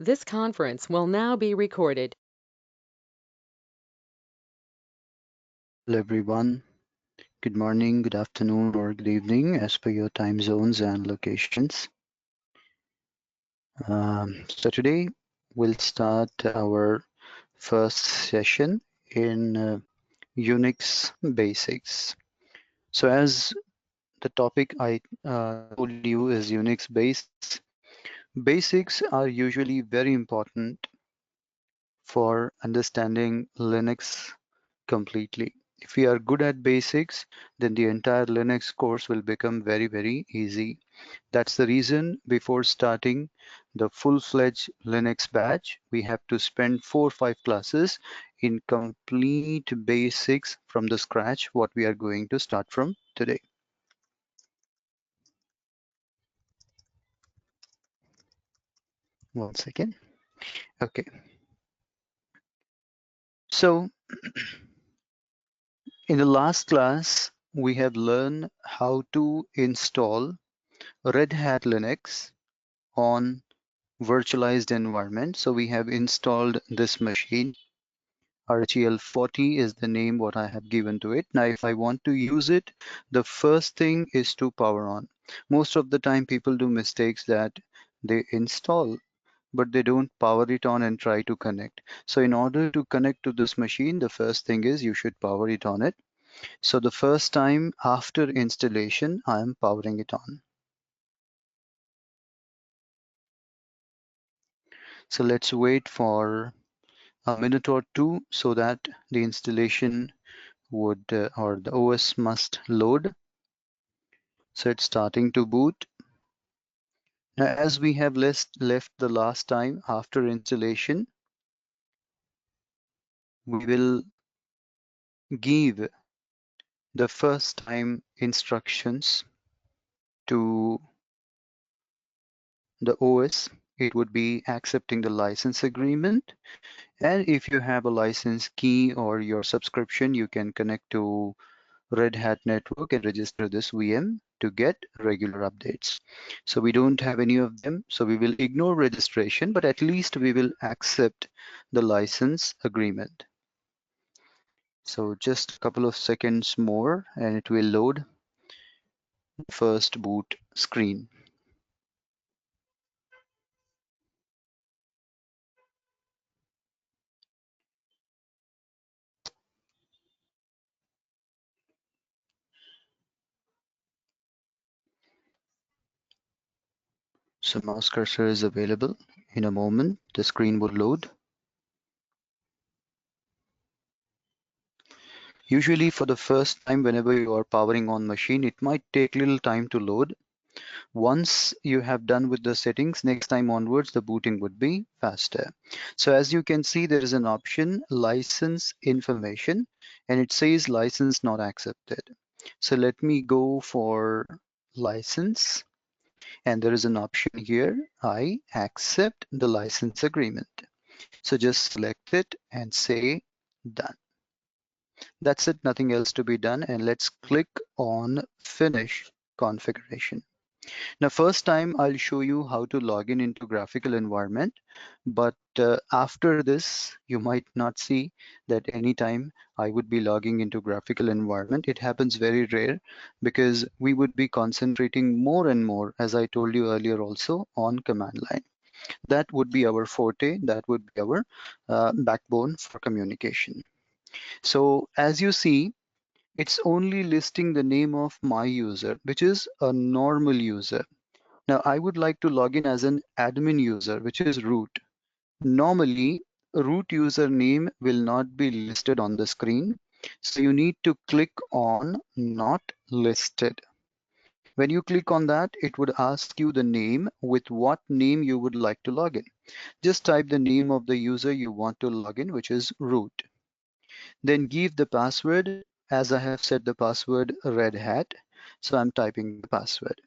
This conference will now be recorded. Hello everyone. Good morning, good afternoon, or good evening as per your time zones and locations. So today we'll start our first session in Unix basics. So as the topic I told you is Unix basics, basics are usually very important for understanding Linux completely. If we are good at basics, then the entire Linux course will become very, very easy. That's the reason before starting the full-fledged Linux batch, we have to spend 4 or 5 classes in complete basics from the scratch, what we are going to start from today. One second. Okay. So in the last class, we have learned how to install Red Hat Linux on virtualized environment. So we have installed this machine. RTL40 is the name what I have given to it. Now, if I want to use it, the first thing is to power on. Most of the time people do mistakes that they install, but they don't power it on and try to connect. So in order to connect to this machine, the first thing is you should power it on it. So the first time after installation, I am powering it on. So let's wait for a minute or two so that the installation would or the OS must load. So it's starting to boot. Now, as we have left the last time after installation, we will give the first time instructions to the OS. It would be accepting the license agreement. And if you have a license key or your subscription, you can connect to Red Hat network and register this VM to get regular updates. So we don't have any of them, so we will ignore registration, but at least we will accept the license agreement. So just a couple of seconds more and it will load the first boot screen. So mouse cursor is available. In a moment, the screen will load. Usually for the first time, whenever you are powering on machine, it might take little time to load. Once you have done with the settings, next time onwards, the booting would be faster. So as you can see, there is an option, license information, and it says license not accepted. So let me go for license, and there is an option here, I accept the license agreement. So just select it and say done. That's it, nothing else to be done. And let's click on finish configuration. Now, first time I'll show you how to log in into graphical environment, but after this, you might not see that anytime I would be logging into graphical environment. It happens very rare because we would be concentrating more and more, as I told you earlier also, on command line. That would be our forte, that would be our backbone for communication. So as you see, it's only listing the name of my user, which is a normal user. Now, I would like to log in as an admin user, which is root. Normally, root username will not be listed on the screen. So you need to click on not listed. When you click on that, it would ask you the name with what name you would like to log in. Just type the name of the user you want to log in, which is root. Then give the password. As I have set the password Red Hat, so I'm typing the password.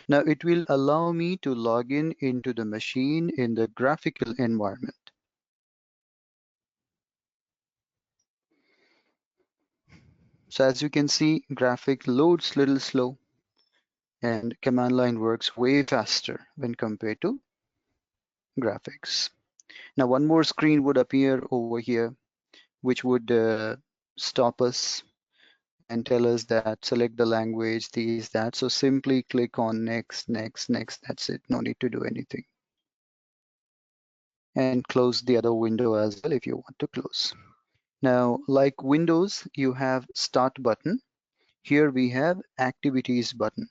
Now it will allow me to log in into the machine in the graphical environment. So as you can see, graphic loads little slow and command line works way faster when compared to graphics. Now one more screen would appear over here, which would stop us and tell us that select the language, these, that. So simply click on next, next, next. That's it. No need to do anything. And close the other window as well if you want to close. Now, like Windows, you have Start button. Here we have Activities button.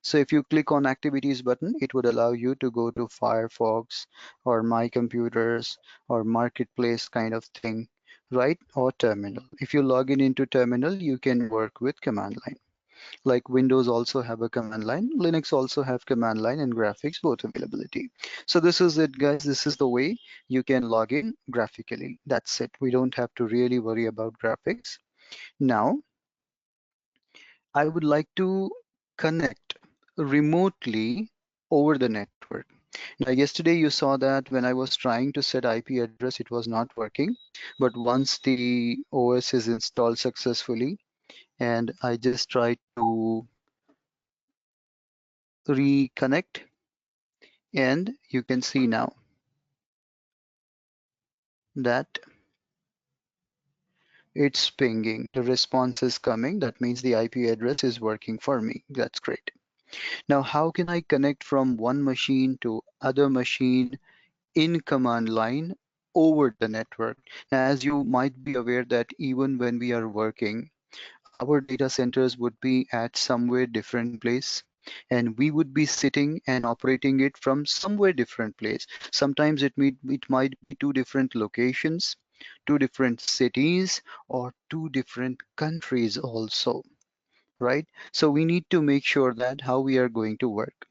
So if you click on Activities button, it would allow you to go to Firefox or My Computers or Marketplace kind of thing, right? Or Terminal. If you log in into Terminal, you can work with command line. Like Windows also have a command line, Linux also have command line and graphics both availability. So this is it, guys. This is the way you can log in graphically. That's it. We don't have to really worry about graphics. Now, I would like to connect remotely over the network. Now, yesterday you saw that when I was trying to set IP address, it was not working. But once the OS is installed successfully, and I just tried to reconnect, and you can see now that it's pinging. The response is coming. That means the IP address is working for me. That's great. Now, how can I connect from one machine to other machine in command line over the network? Now, as you might be aware that even when we are working, our data centers would be at somewhere different place, and we would be sitting and operating it from somewhere different place. Sometimes it might be two different locations, two different cities, or two different countries also, right? So we need to make sure that how we are going to work.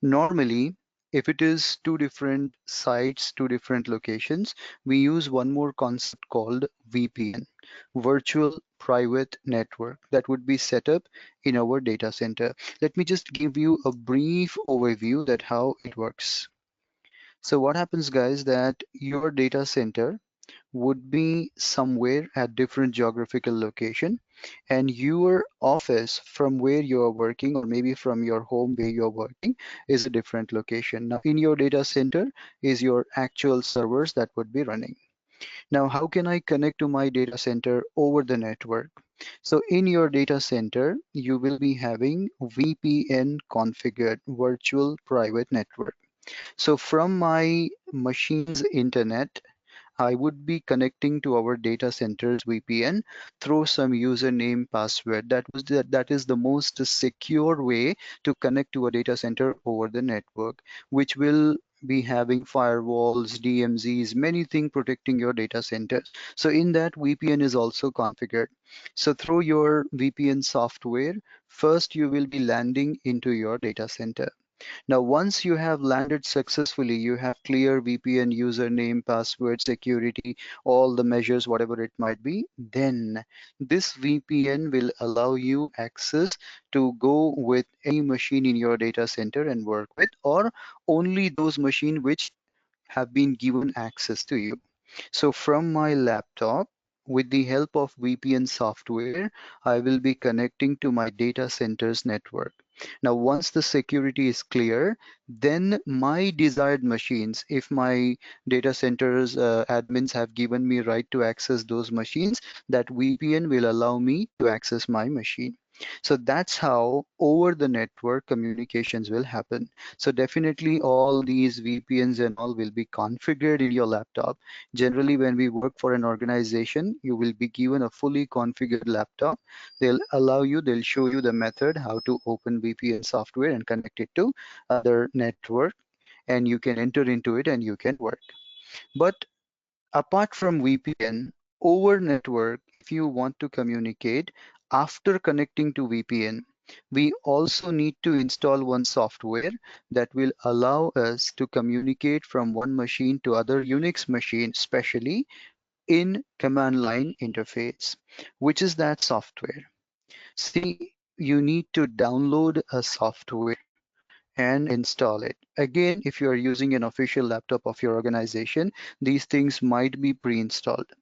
Normally, if it is two different sites, two different locations, we use one more concept called VPN, Virtual Private Network, that would be set up in our data center. Let me just give you a brief overview that how it works. So what happens, guys, that your data center would be somewhere at different geographical location, and your office from where you are working, or maybe from your home where you're working, is a different location. Now in your data center is your actual servers that would be running. Now how can I connect to my data center over the network? So in your data center you will be having VPN configured, virtual private network. So from my machine's internet, I would be connecting to our data center's VPN through some username password. That is the most secure way to connect to a data center over the network, which will be having firewalls, DMZs, many things protecting your data centers. So in that, VPN is also configured. So through your VPN software, first you will be landing into your data center. Now, once you have landed successfully, you have clear VPN username, password, security, all the measures, whatever it might be, then this VPN will allow you access to go with any machine in your data center and work with, or only those machines which have been given access to you. So from my laptop, with the help of VPN software, I will be connecting to my data center's network. Now, once the security is clear, then my desired machines, if my data center's admins have given me right to access those machines, that VPN will allow me to access my machine. So that's how over the network communications will happen. So definitely all these VPNs and all will be configured in your laptop. Generally, when we work for an organization, you will be given a fully configured laptop. They'll show you the method how to open VPN software and connect it to other network, and you can enter into it and you can work. But apart from VPN, over network, if you want to communicate after connecting to VPN, we also need to install one software that will allow us to communicate from one machine to other Unix machine, especially in command line interface. Which is that software? See, you need to download a software and install it. Again, if you are using an official laptop of your organization, these things might be pre-installed.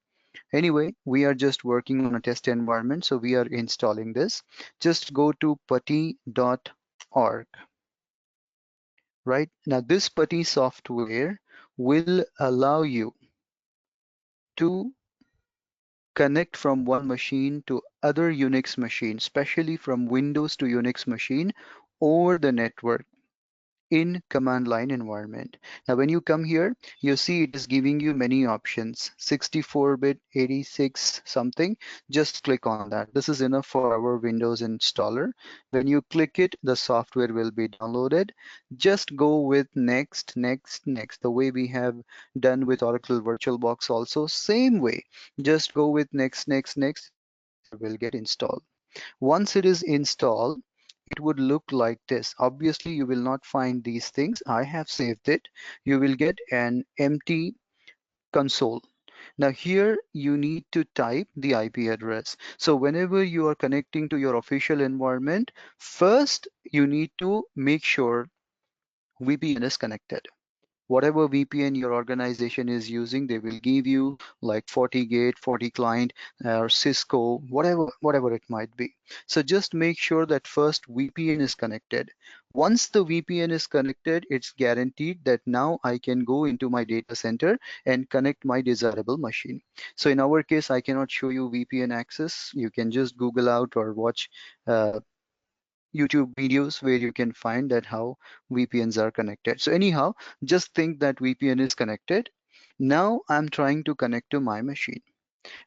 Anyway, we are just working on a test environment, so we are installing this. Just go to putty.org. Right now, this putty software will allow you to connect from one machine to other Unix machine, especially from Windows to Unix machine over the network in command line environment. Now, when you come here, you see it is giving you many options, 64-bit, 86 something. Just click on that. This is enough for our Windows installer. When you click it, the software will be downloaded. Just go with next, next, next, the way we have done with Oracle VirtualBox also. Same way. Just go with next, next, next. Your software will get installed. Once it is installed, it would look like this. Obviously, you will not find these things. I have saved it. You will get an empty console. Now here you need to type the IP address. So whenever you are connecting to your official environment, first you need to make sure VPN is connected. Whatever VPN your organization is using, they will give you like 40 gate, 40 client, or Cisco, whatever it might be. So just make sure that first VPN is connected. Once the VPN is connected, it's guaranteed that now I can go into my data center and connect my desirable machine. So in our case, I cannot show you VPN access. You can just Google out or watch YouTube videos where you can find that how VPNs are connected. So anyhow, just think that VPN is connected. Now I'm trying to connect to my machine.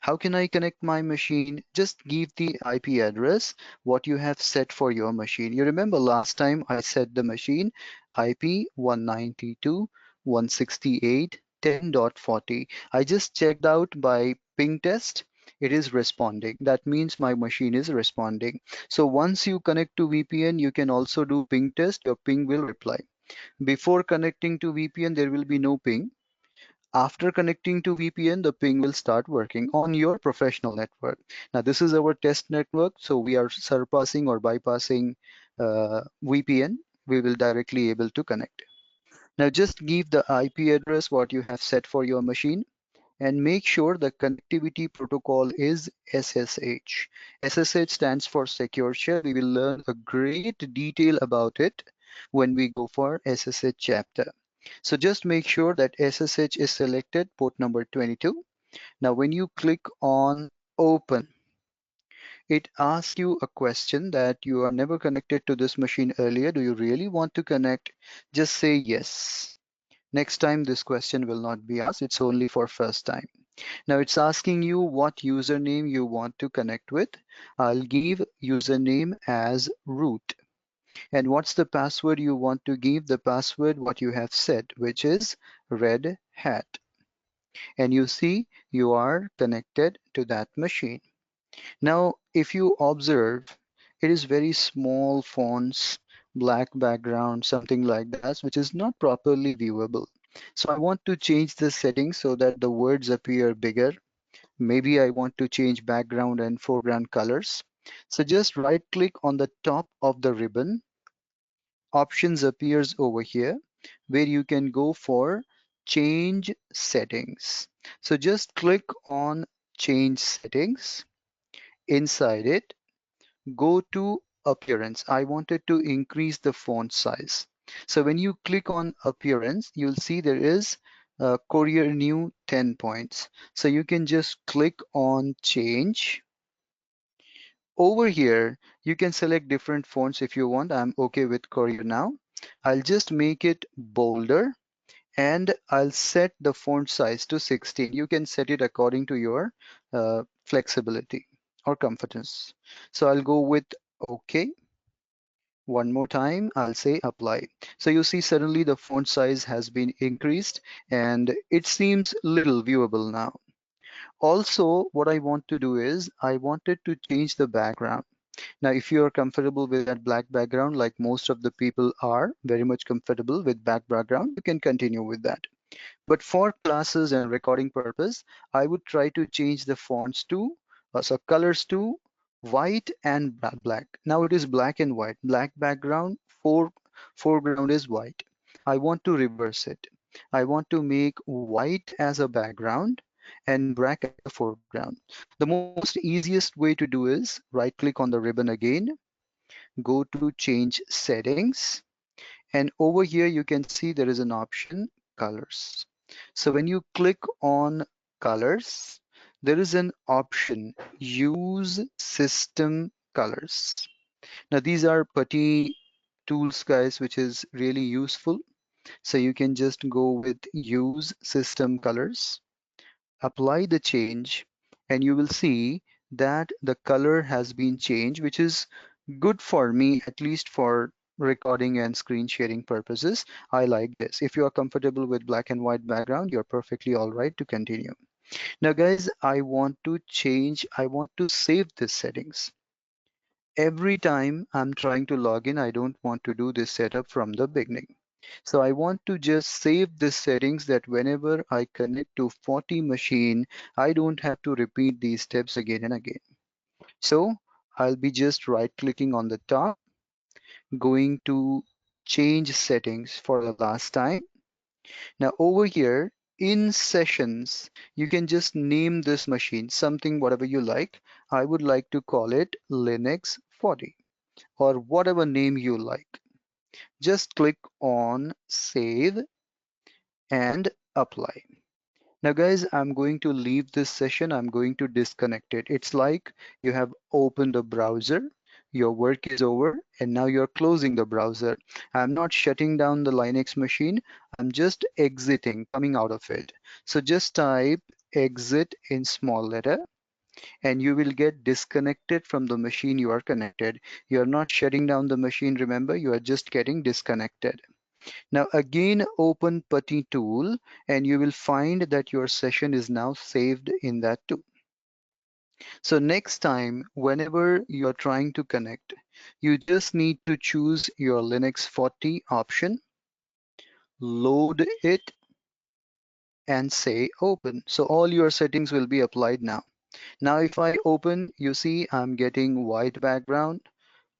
How can I connect my machine? Just give the IP address, what you have set for your machine. You remember last time I set the machine IP 192.168.10.40. I just checked out by ping test. It is responding. That means my machine is responding. So once you connect to VPN, you can also do ping test. Your ping will reply. Before connecting to VPN, there will be no ping. After connecting to VPN, the ping will start working on your professional network. Now, this is our test network, so we are surpassing or bypassing VPN. We will directly able to connect. Now, just give the IP address what you have set for your machine and make sure the connectivity protocol is SSH. SSH stands for Secure Share. We will learn a great detail about it when we go for SSH chapter. So just make sure that SSH is selected, port number 22. Now, when you click on open, it asks you a question that you are never connected to this machine earlier. Do you really want to connect? Just say yes. Next time, this question will not be asked. It's only for first time. Now it's asking you what username you want to connect with. I'll give username as root. And what's the password you want to give? The password what you have set, which is red hat. And you see you are connected to that machine. Now, if you observe, it is very small fonts, black background, something like that, which is not properly viewable. So I want to change the settings so that the words appear bigger. Maybe I want to change background and foreground colors. So just right click on the top of the ribbon. Options appears over here where you can go for change settings. So just click on change settings. Inside it, go to appearance. I wanted to increase the font size. So when you click on appearance, you'll see there is Courier new 10 points. So you can just click on change. Over here, you can select different fonts if you want. I'm okay with Courier now. I'll just make it bolder and I'll set the font size to 16. You can set it according to your flexibility or comfortance. So I'll go with OK. One more time, I'll say apply. So you see suddenly the font size has been increased and it seems little viewable now. Also, what I want to do is I wanted to change the background. Now, if you are comfortable with that black background, like most of the people are very much comfortable with black background, you can continue with that. But for classes and recording purpose, I would try to change the fonts to, so colors to white and black. Now it is black and white. Black background, foreground is white. I want to reverse it. I want to make white as a background and black as a foreground. The most easiest way to do is right click on the ribbon again, go to change settings, and over here you can see there is an option colors. So when you click on colors, there is an option, use system colors. Now these are putty tools, guys, which is really useful. So you can just go with use system colors, apply the change, and you will see that the color has been changed, which is good for me, at least for recording and screen sharing purposes. I like this. If you are comfortable with black and white background, you're perfectly all right to continue. Now, guys, I want to save these settings. Every time I'm trying to log in, I don't want to do this setup from the beginning. So I want to just save the settings that whenever I connect to 40 machine, I don't have to repeat these steps again and again. So I'll be just right clicking on the top, going to change settings for the last time. Now over here in sessions, you can just name this machine something whatever you like. I would like to call it Linux 40 or whatever name you like. Just click on save and apply. Now, guys, I'm going to leave this session. I'm going to disconnect it. It's like you have opened a browser, your work is over, and now you're closing the browser. I'm not shutting down the Linux machine. I'm just exiting, coming out of it. So just type exit in small letter, and you will get disconnected from the machine you are connected. You're not shutting down the machine, remember, you are just getting disconnected. Now again open Putty tool and you will find that your session is now saved in that tool. So next time, whenever you're trying to connect, you just need to choose your Linux 40 option, load it and say open. So all your settings will be applied now. Now if I open, you see I'm getting white background,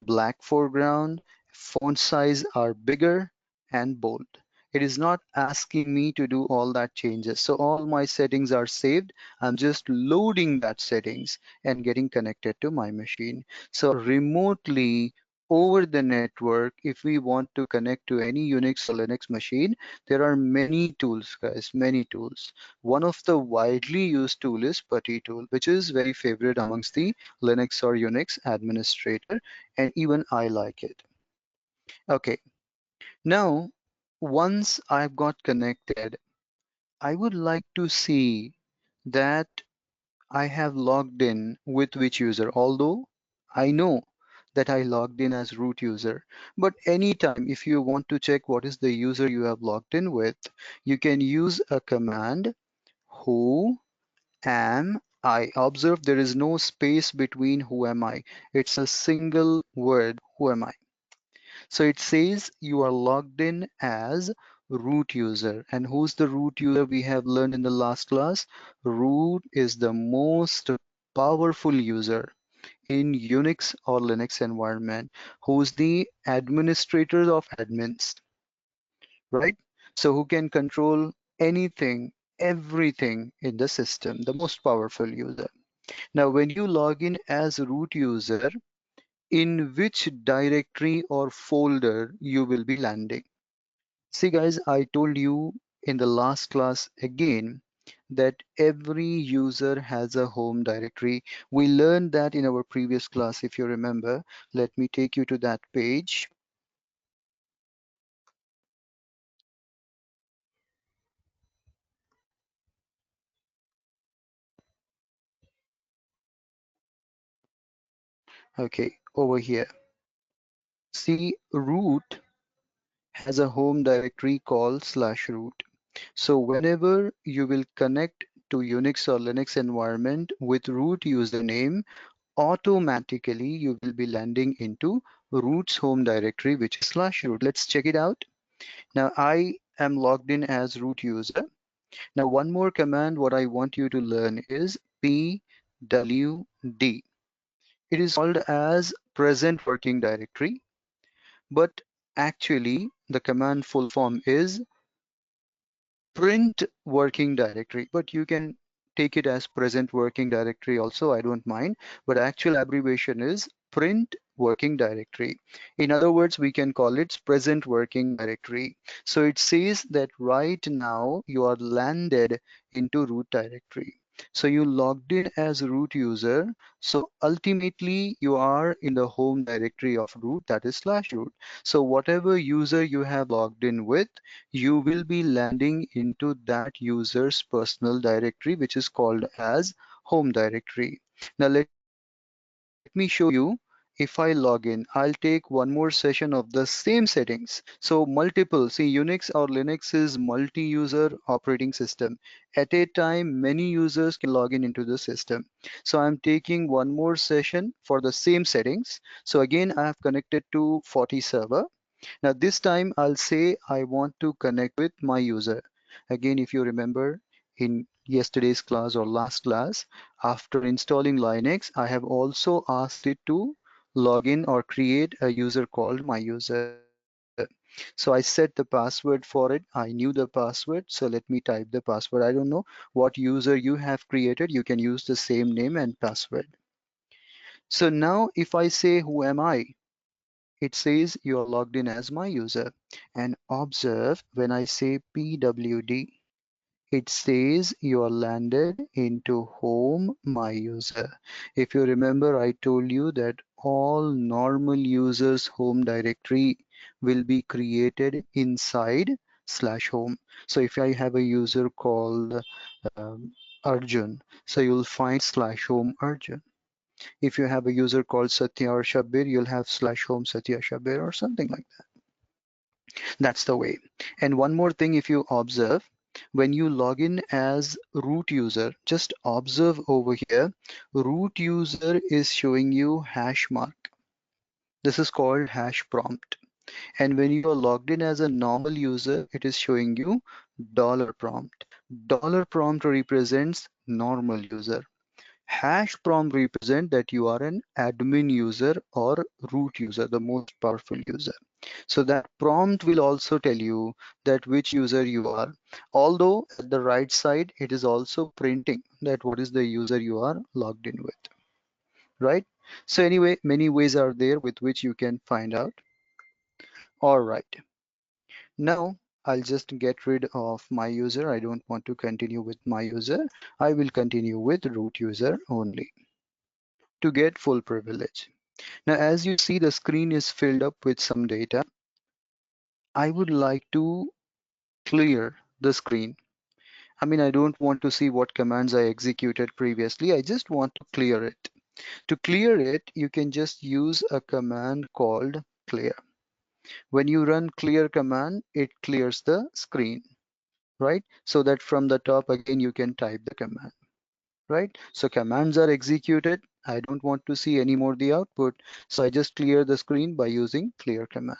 black foreground, font size are bigger and bold. It is not asking me to do all that changes. So all my settings are saved. I'm just loading that settings and getting connected to my machine. So remotely over the network, if we want to connect to any Unix or Linux machine, there are many tools, guys, many tools. One of the widely used tool is Putty tool, which is very favorite amongst the Linux or Unix administrator, and even I like it. Okay, now once I've got connected, I would like to see that I have logged in with which user, although I know that I logged in as root user. But anytime if you want to check what is the user you have logged in with, you can use a command who am I. Observe there is no space between who am I. It's a single word, who am I. So it says you are logged in as root user. And who's the root user we have learned in the last class? Root is the most powerful user in Unix or Linux environment, who's the administrator of admins, right? So who can control anything, everything in the system, the most powerful user. Now, when you log in as root user, in which directory or folder you will be landing. See guys, I told you in the last class again that every user has a home directory. We learned that in our previous class, if you remember. Let me take you to that page. Okay, over here. See, root has a home directory called /root. So whenever you will connect to Unix or Linux environment with root username, automatically you will be landing into root's home directory, which is /root. Let's check it out. Now I am logged in as root user. Now one more command what I want you to learn is pwd. It is called as present working directory, but actually the command full form is print working directory, but you can take it as present working directory also, I don't mind, but actual abbreviation is print working directory. In other words, we can call it present working directory. So it says that right now you are landed into root directory. So you logged in as root user. So ultimately you are in the home directory of root, that is /root. So whatever user you have logged in with, you will be landing into that user's personal directory, which is called as home directory. Now let me show you. If I log in, I'll take one more session of the same settings. So multiple, see, Unix or Linux is multi-user operating system. At a time, many users can log in into the system. So I'm taking one more session for the same settings. So again, I have connected to 40 server. Now this time I'll say I want to connect with my user. Again, if you remember in yesterday's class or last class, after installing Linux, I have also asked it to log in or create a user called my user. So I set the password for it. I knew the password, so let me type the password. I don't know what user you have created. You can use the same name and password. So now if I say who am I, it says you are logged in as my user. And observe when I say pwd, it says you are landed into home my user. If you remember, I told you that all normal users home directory will be created inside /home. So if I have a user called um, Arjun, so you'll find /home Arjun. If you have a user called Satya or Shabir, you'll have /home Satya Shabir or something like that. That's the way. And one more thing, if you observe, when you log in as root user, just observe over here, root user is showing you hash mark. This is called hash prompt. And when you are logged in as a normal user, it is showing you dollar prompt. Dollar prompt represents normal user. Hash prompt represent that you are an admin user or root user, the most powerful user. So that prompt will also tell you that which user you are. Although at the right side, it is also printing that what is the user you are logged in with, right? So anyway, many ways are there with which you can find out. All right. Now I'll just get rid of my user. I don't want to continue with my user. I will continue with root user only to get full privilege. Now, as you see, the screen is filled up with some data. I would like to clear the screen. I mean, I don't want to see what commands I executed previously. I just want to clear it. To clear it, you can just use a command called clear. When you run clear command, it clears the screen, right? So that from the top, again, you can type the command, right? So commands are executed. I don't want to see anymore the output. So I just clear the screen by using clear command.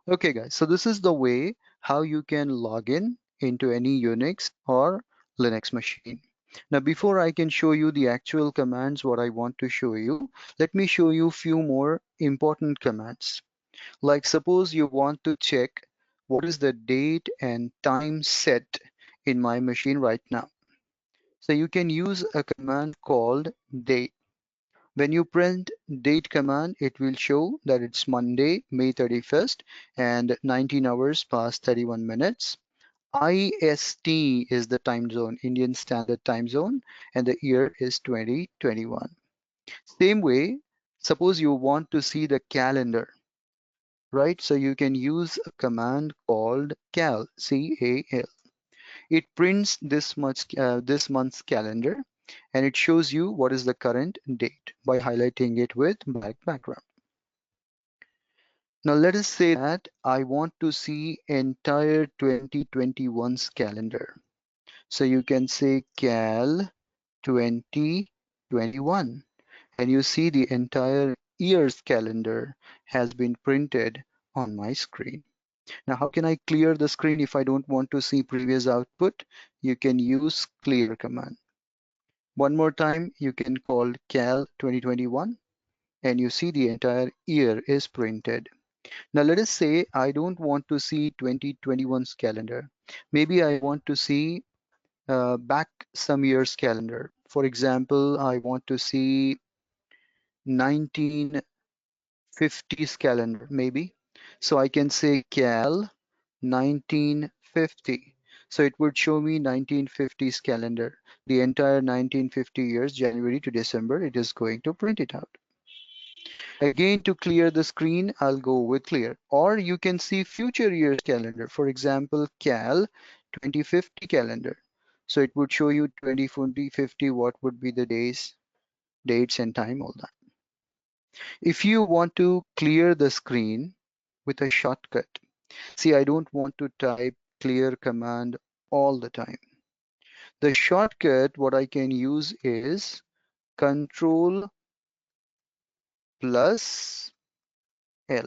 Okay, guys, so this is the way how you can log in into any Unix or Linux machine. Now, before I can show you the actual commands, what I want to show you, let me show you few more important commands. Like suppose you want to check what is the date and time set in my machine right now. So you can use a command called date. When you print date command, it will show that it's Monday, May 31st and 19 hours past 31 minutes. IST is the time zone, Indian Standard Time Zone, and the year is 2021. Same way, suppose you want to see the calendar, right? So you can use a command called cal, C-A-L. It prints this month's calendar and it shows you what is the current date by highlighting it with black background. Now let us say that I want to see entire 2021's calendar. So you can say cal 2021 and you see the entire year's calendar has been printed on my screen. Now, how can I clear the screen if I don't want to see previous output? You can use clear command. One more time, you can call cal 2021 and you see the entire year is printed. Now, let us say I don't want to see 2021's calendar. Maybe I want to see back some years calendar. For example, I want to see 1990. 1950s calendar, maybe. So I can say cal 1950. So it would show me 1950s calendar. The entire 1950 years, January to December, it is going to print it out. Again, to clear the screen, I'll go with clear. Or you can see future years calendar. For example, cal 2050 calendar. So it would show you 2050, what would be the days, dates and time, all that. If you want to clear the screen with a shortcut, see, I don't want to type clear command all the time. The shortcut, what I can use is Control plus L.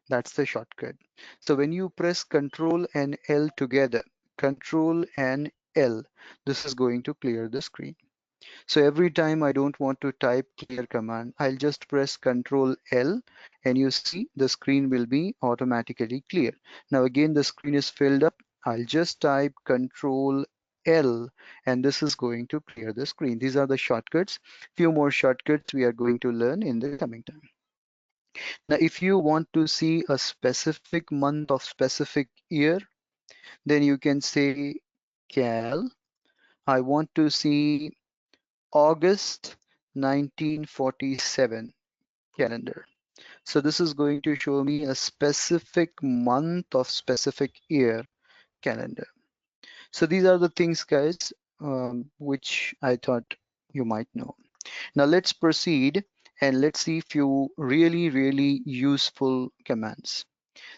That's the shortcut. So when you press Control and L together, Control and L, this is going to clear the screen. So every time I don't want to type clear command, I'll just press Control L and you see the screen will be automatically clear. Now again, the screen is filled up. I'll just type Control L and this is going to clear the screen. These are the shortcuts. Few more shortcuts we are going to learn in the coming time. Now, if you want to see a specific month of specific year, then you can say cal. I want to see August 1947 calendar. So this is going to show me a specific month of specific year calendar. So these are the things, guys, which I thought you might know. Now let's proceed and let's see few really useful commands.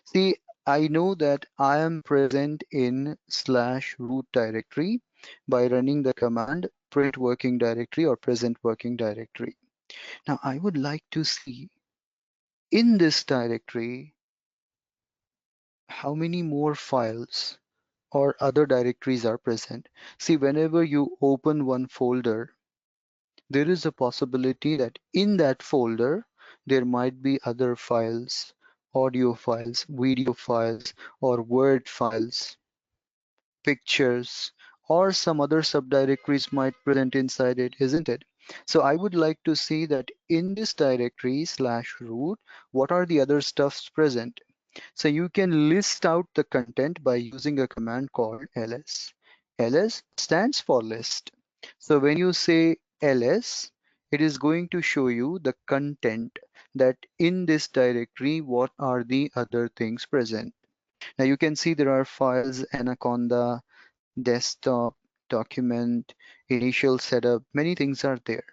See, I know that I am present in /root directory by running the command print working directory or present working directory. Now I would like to see in this directory how many more files or other directories are present. See, whenever you open one folder, there is a possibility that in that folder there might be other files, audio files, video files, or word files, pictures, or some other subdirectories might present inside it, isn't it? So I would like to see that in this directory /root, what are the other stuffs present? So you can list out the content by using a command called ls. ls stands for list. So when you say ls, it is going to show you the content that in this directory, what are the other things present. Now you can see there are files, Anaconda, desktop, document, initial setup, many things are there.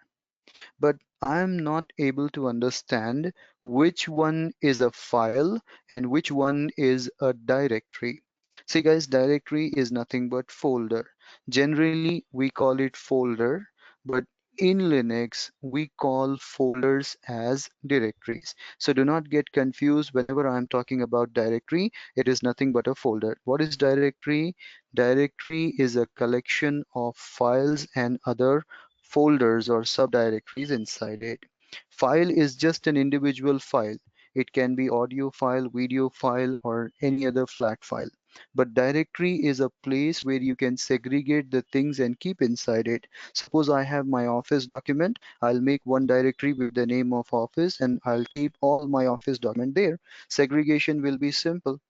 But I'm not able to understand which one is a file and which one is a directory. See guys, directory is nothing but folder. Generally, we call it folder, but in Linux, we call folders as directories. So do not get confused whenever I'm talking about directory, it is nothing but a folder. What is directory? Directory is a collection of files and other folders or subdirectories inside it. File is just an individual file. It can be audio file, video file, or any other flat file. But directory is a place where you can segregate the things and keep inside it. Suppose I have my office document, I'll make one directory with the name of office and I'll keep all my office document there. Segregation will be simple,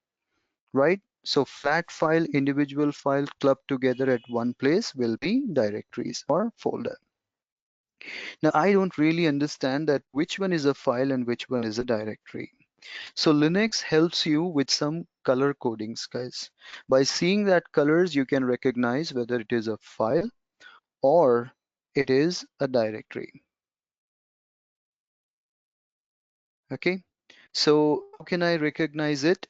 right? So flat file, individual file clubbed together at one place will be directories or folder. Now, I don't really understand that which one is a file and which one is a directory. So Linux helps you with some color codings, guys. By seeing that colors, you can recognize whether it is a file or it is a directory. Okay, so how can I recognize it?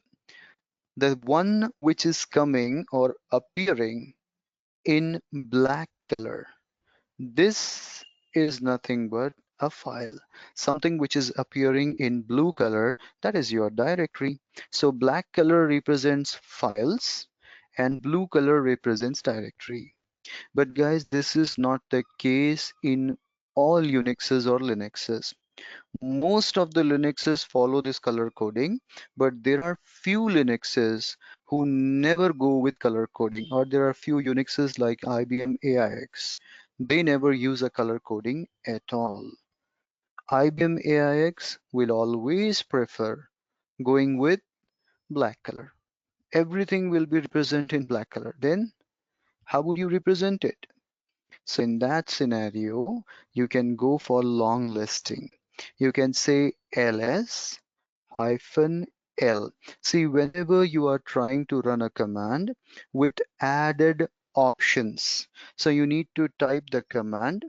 The one which is coming or appearing in black color, this is nothing but a file. Something which is appearing in blue color, that is your directory. So black color represents files and blue color represents directory. But guys, this is not the case in all Unixes or Linuxes. Most of the Linuxes follow this color coding, but there are few Linuxes who never go with color coding, or there are few Unixes like IBM AIX. They never use a color coding at all. IBM AIX will always prefer going with black color. Everything will be represented in black color. Then how would you represent it? So in that scenario, you can go for long listing. You can say ls hyphen L. See, whenever you are trying to run a command with added options, so you need to type the command,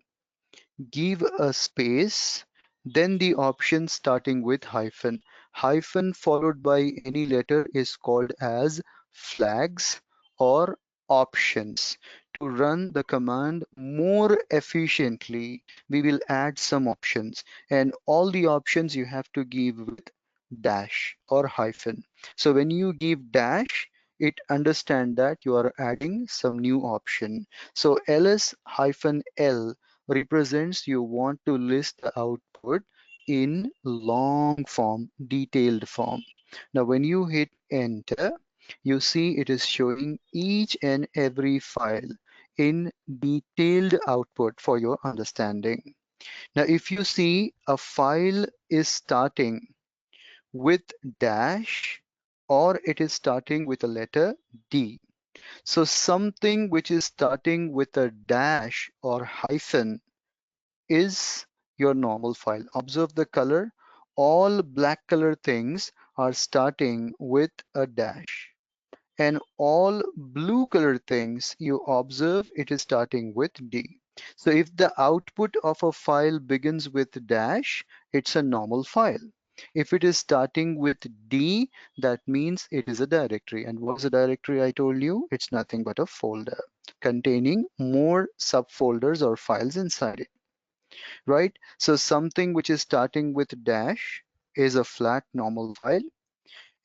give a space, then the option starting with hyphen. Hyphen followed by any letter is called as flags or options. To run the command more efficiently, we will add some options, and all the options you have to give with dash or hyphen. So when you give dash, it understand that you are adding some new option. So ls hyphen L represents you want to list the output in long form, detailed form. Now, when you hit enter, you see it is showing each and every file in detailed output for your understanding. Now, if you see a file is starting with dash or it is starting with a letter D. So something which is starting with a dash or hyphen is your normal file. Observe the color. All black color things are starting with a dash. And all blue color things you observe it is starting with D. So if the output of a file begins with dash, it's a normal file. If it is starting with D, that means it is a directory. And what is a directory? I told you it's nothing but a folder containing more subfolders or files inside it, right? So something which is starting with dash is a flat normal file,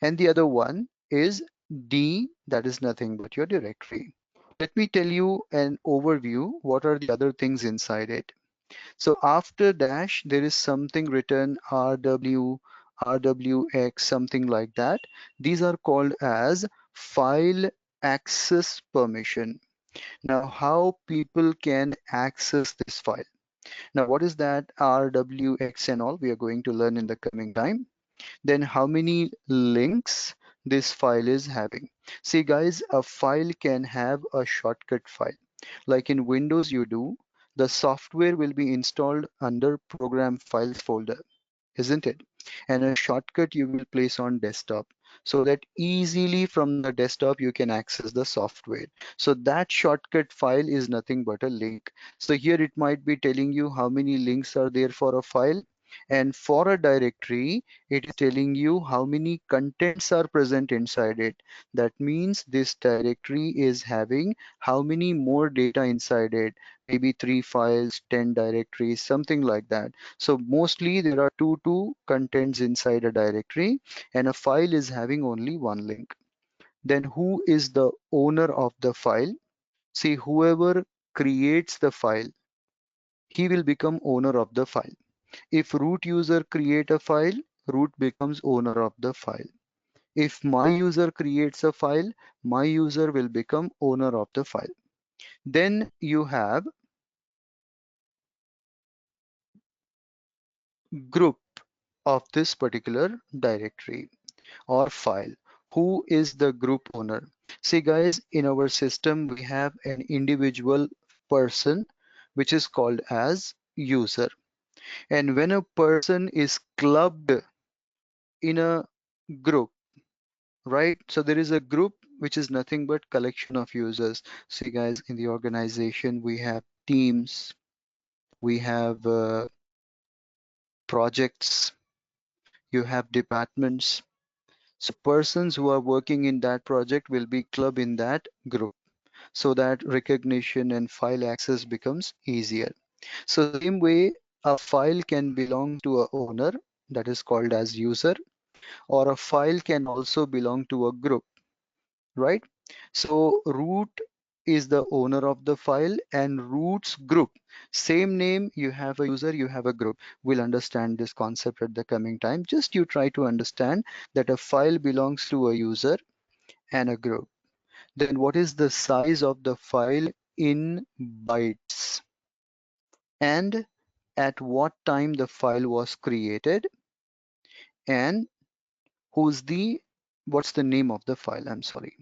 and the other one is D, that is nothing but your directory. Let me tell you an overview. What are the other things inside it? So after dash, there is something written RW, RWX, something like that. These are called as file access permission. Now, how people can access this file? Now, what is that RWX and all? We are going to learn in the coming time. Then how many links this file is having. See guys, a file can have a shortcut file. Like in Windows you do, the software will be installed under program files folder, isn't it? And a shortcut you will place on desktop so that easily from the desktop you can access the software. So that shortcut file is nothing but a link. So here it might be telling you how many links are there for a file, and for a directory it is telling you how many contents are present inside it. That means this directory is having how many more data inside it, maybe 3 files, 10 directories, something like that. So mostly there are two contents inside a directory, and a file is having only one link. Then who is the owner of the file? See, whoever creates the file, he will become owner of the file. If root user create a file, root becomes owner of the file. If my user creates a file, my user will become owner of the file. Then you have group of this particular directory or file. Who is the group owner? See guys, in our system we have an individual person which is called as user. And when a person is clubbed in a group, right? So there is a group which is nothing but collection of users. See guys, in the organization we have teams, we have projects, you have departments. So persons who are working in that project will be clubbed in that group so that recognition and file access becomes easier. So same way, a file can belong to a owner, that is called as user, or a file can also belong to a group, right? So root is the owner of the file and root's group. Same name, you have a user, you have a group. We'll understand this concept at the coming time. Just you try to understand that a file belongs to a user and a group. Then what is the size of the file in bytes? And at what time the file was created, and who's the what's the name of the file? I'm sorry.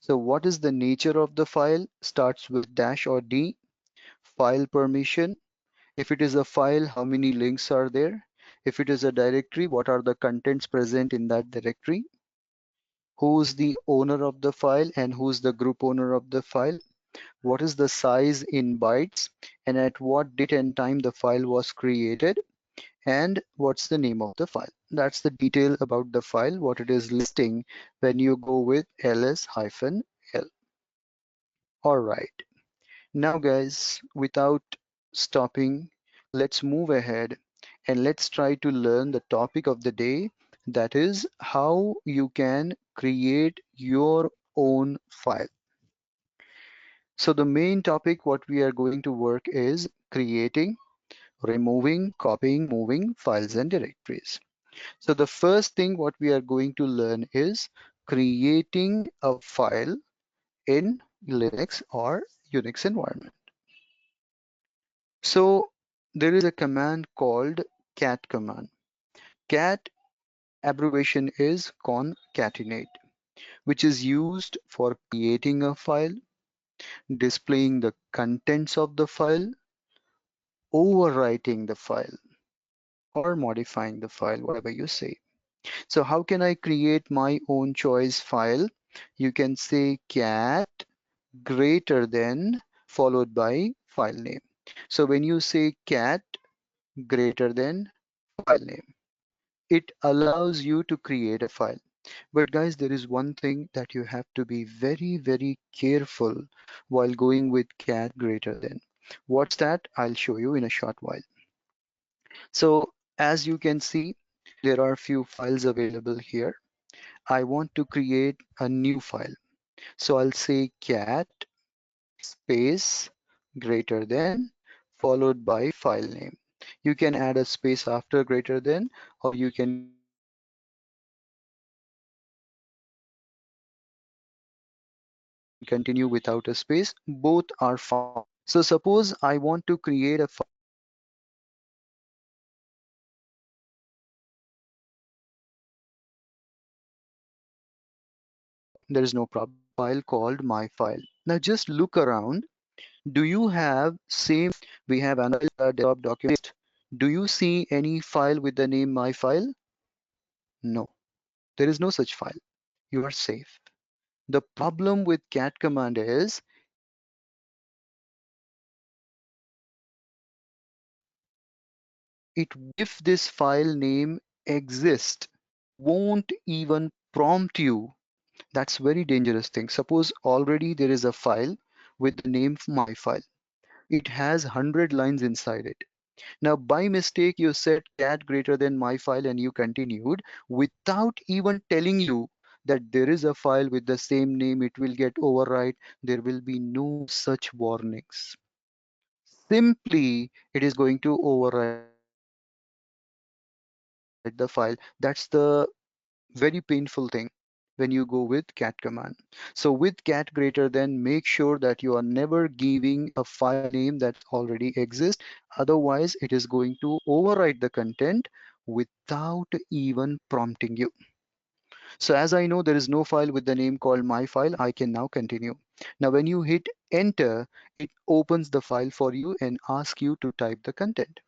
So what is the nature of the file? Starts with dash or D. File permission. If it is a file, how many links are there? If it is a directory, what are the contents present in that directory? Who's the owner of the file and who's the group owner of the file? What is the size in bytes? And at what date and time the file was created? And what's the name of the file? That's the detail about the file, what it is listing when you go with ls-l. All right. Now, guys, without stopping, let's move ahead and let's try to learn the topic of the day, that is how you can create your own file. So the main topic what we are going to work is creating, removing, copying, moving files and directories. So the first thing what we are going to learn is creating a file in Linux or Unix environment. So there is a command called cat command. Cat abbreviation is concatenate, which is used for creating a file, displaying the contents of the file, overwriting the file, or modifying the file, whatever you say. So how can I create my own choice file? You can say cat greater than followed by file name. So when you say cat greater than file name, it allows you to create a file. But guys, there is one thing that you have to be very, very careful while going with cat greater than. What's that? I'll show you in a short while. So as you can see, there are few files available here. I want to create a new file. So I'll say cat space greater than followed by file name. You can add a space after greater than, or you can continue without a space. Both are fine. So suppose I want to create a file there is no problem. File called my file. Now just look around. Do you have same we have another desktop document? Do you see any file with the name my file? No, there is no such file. You are safe. The problem with cat command is it if this file name exists, it won't even prompt you. That's very dangerous thing. Suppose already there is a file with the name my file. It has 100 lines inside it. Now, by mistake, you said cat greater than my file and you continued without even telling you that there is a file with the same name, it will get overwrite. There will be no such warnings. Simply, it is going to overwrite the file. That's the very painful thing when you go with cat command. So with cat greater than, make sure that you are never giving a file name that already exists. Otherwise, it is going to overwrite the content without even prompting you. So as I know there is no file with the name called my file, I can now continue. Now when you hit enter, it opens the file for you and asks you to type the content.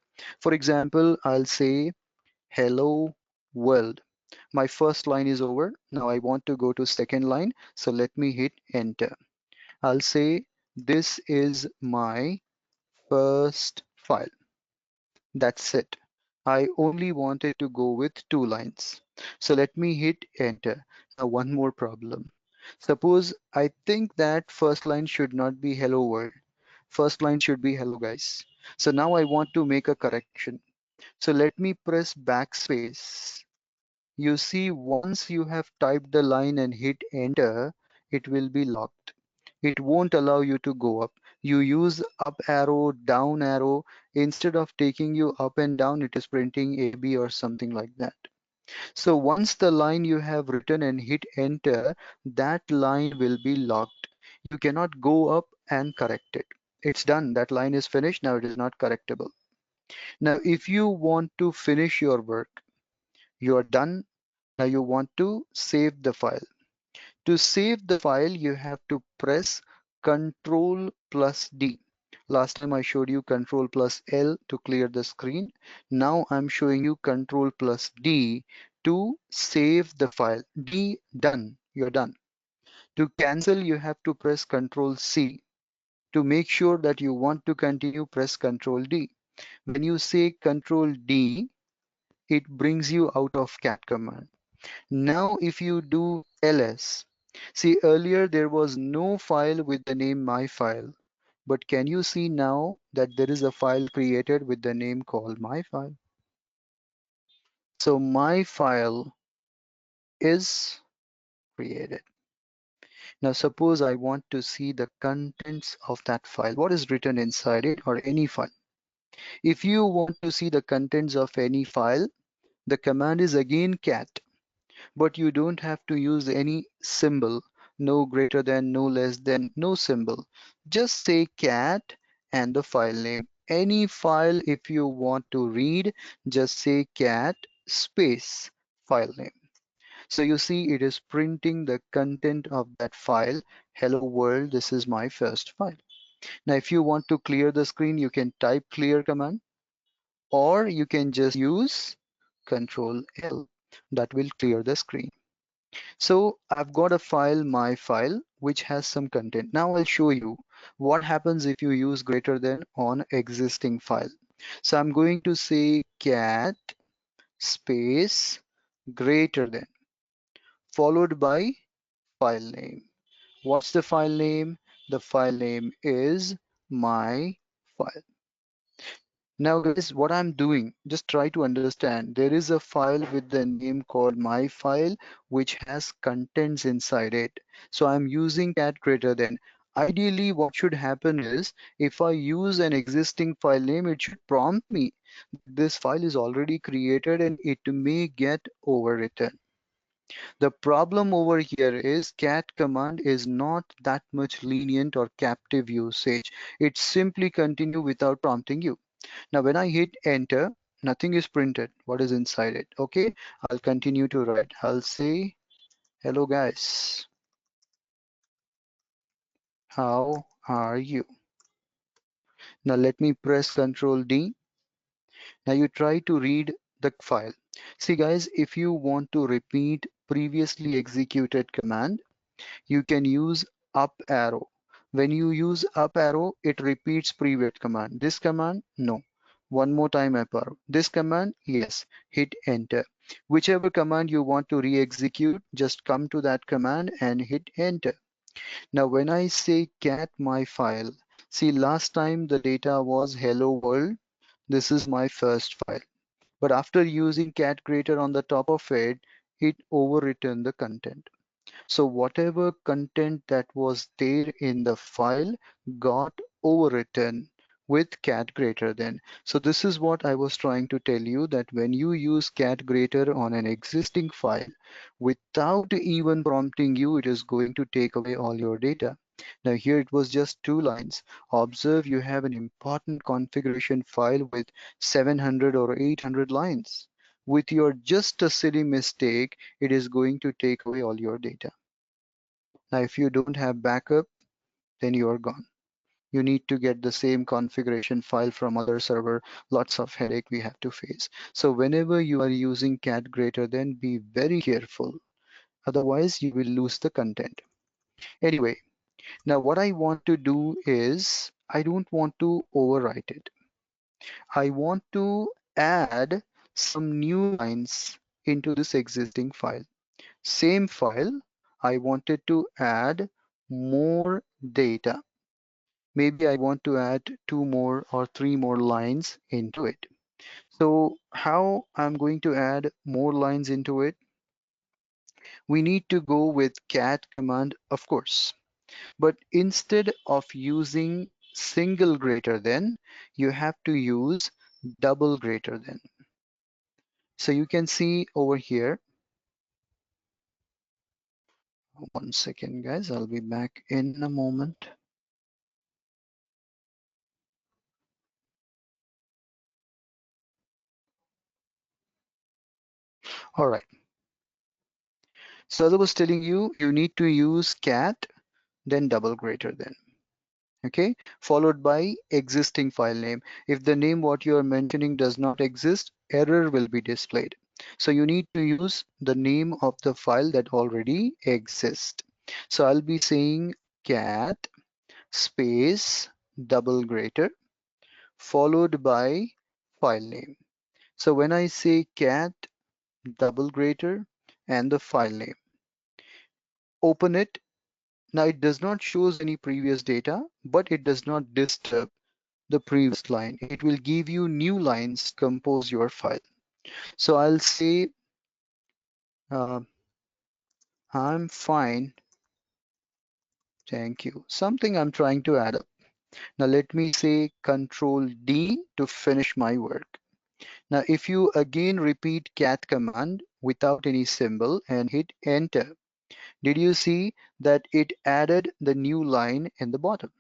For example, I'll say hello world. My first line is over. Now I want to go to second line. So let me hit enter. I'll say this is my first file. That's it. I only wanted to go with 2 lines. So let me hit enter. Now one more problem. Suppose I think that first line should not be hello world. First line should be hello guys. So now I want to make a correction. So let me press backspace. You see, once you have typed the line and hit enter, it will be locked. It won't allow you to go up. You use up arrow, down arrow. Instead of taking you up and down, it is printing AB or something like that. So once the line you have written and hit enter, that line will be locked. You cannot go up and correct it. It's done. That line is finished. Now it is not correctable. Now, if you want to finish your work, you are done. Now you want to save the file. To save the file, you have to press Control plus D. Last time I showed you Control plus L to clear the screen. Now I'm showing you Control plus D to save the file. D, done. You're done. To cancel, you have to press Control C. To make sure that you want to continue, press Control D. When you say Control D, it brings you out of cat command. Now, if you do ls, see earlier there was no file with the name my file, but can you see now that there is a file created with the name called my file? So my file is created. Now suppose I want to see the contents of that file. What is written inside it or any file? If you want to see the contents of any file, the command is again cat. But you don't have to use any symbol, no greater than, no less than, no symbol. Just say cat and the file name. Any file if you want to read, just say cat space file name. So you see it is printing the content of that file. Hello world, this is my first file. Now if you want to clear the screen, you can type clear command or you can just use Control L. That will clear the screen. So I've got a file, my file, which has some content. Now I'll show you what happens if you use greater than on existing file. So I'm going to say cat space greater than followed by file name. What's the file name? The file name is my file. Now guys, what I'm doing, just try to understand. There is a file with the name called my file, which has contents inside it. So I'm using cat greater than. Ideally, what should happen is if I use an existing file name, it should prompt me. This file is already created and it may get overwritten. The problem over here is cat command is not that much lenient or captive usage. It simply continue without prompting you. Now, when I hit enter, nothing is printed. What is inside it? Okay, I'll continue to write. I'll say, hello guys, how are you? Now let me press Control D. Now you try to read the file. See guys, if you want to repeat previously executed command, you can use up arrow. When you use up arrow, it repeats previous command. This command, no. One more time up arrow. This command, yes. Hit enter. Whichever command you want to re-execute, just come to that command and hit enter. Now when I say cat my file, see last time the data was hello world. This is my first file. But after using cat greater on the top of it, it overwritten the content. So whatever content that was there in the file got overwritten with cat greater than. So this is what I was trying to tell you, that when you use cat greater on an existing file, without even prompting you, it is going to take away all your data. Now here it was just 2 lines. Observe you have an important configuration file with 700 or 800 lines. With your just a silly mistake, it is going to take away all your data. Now, if you don't have backup, then you are gone. You need to get the same configuration file from other server. Lots of headache we have to face. So whenever you are using cat greater than, be very careful. Otherwise, you will lose the content. Anyway, now what I want to do is I don't want to overwrite it. I want to add some new lines into this existing file. Same file, I wanted to add more data. Maybe I want to add 2 more or 3 more lines into it. So how I'm going to add more lines into it? We need to go with cat command, of course. But instead of using single greater than, you have to use double greater than. So you can see over here, 1 second guys, I'll be back in a moment. All right. So as I was telling you, you need to use cat, then double greater then. Okay, followed by existing file name. If the name what you are mentioning does not exist, error will be displayed. So you need to use the name of the file that already exists. So I'll be saying cat space double greater followed by file name. So when I say cat double greater and the file name, open it. Now it does not shows any previous data, but it does not disturb the previous line. It will give you new lines, compose your file. So I'll say, uh, I'm fine, thank you. Something I'm trying to add up. Now let me say Control D to finish my work. Now if you again repeat cat command without any symbol and hit enter, did you see that it added the new line in the bottom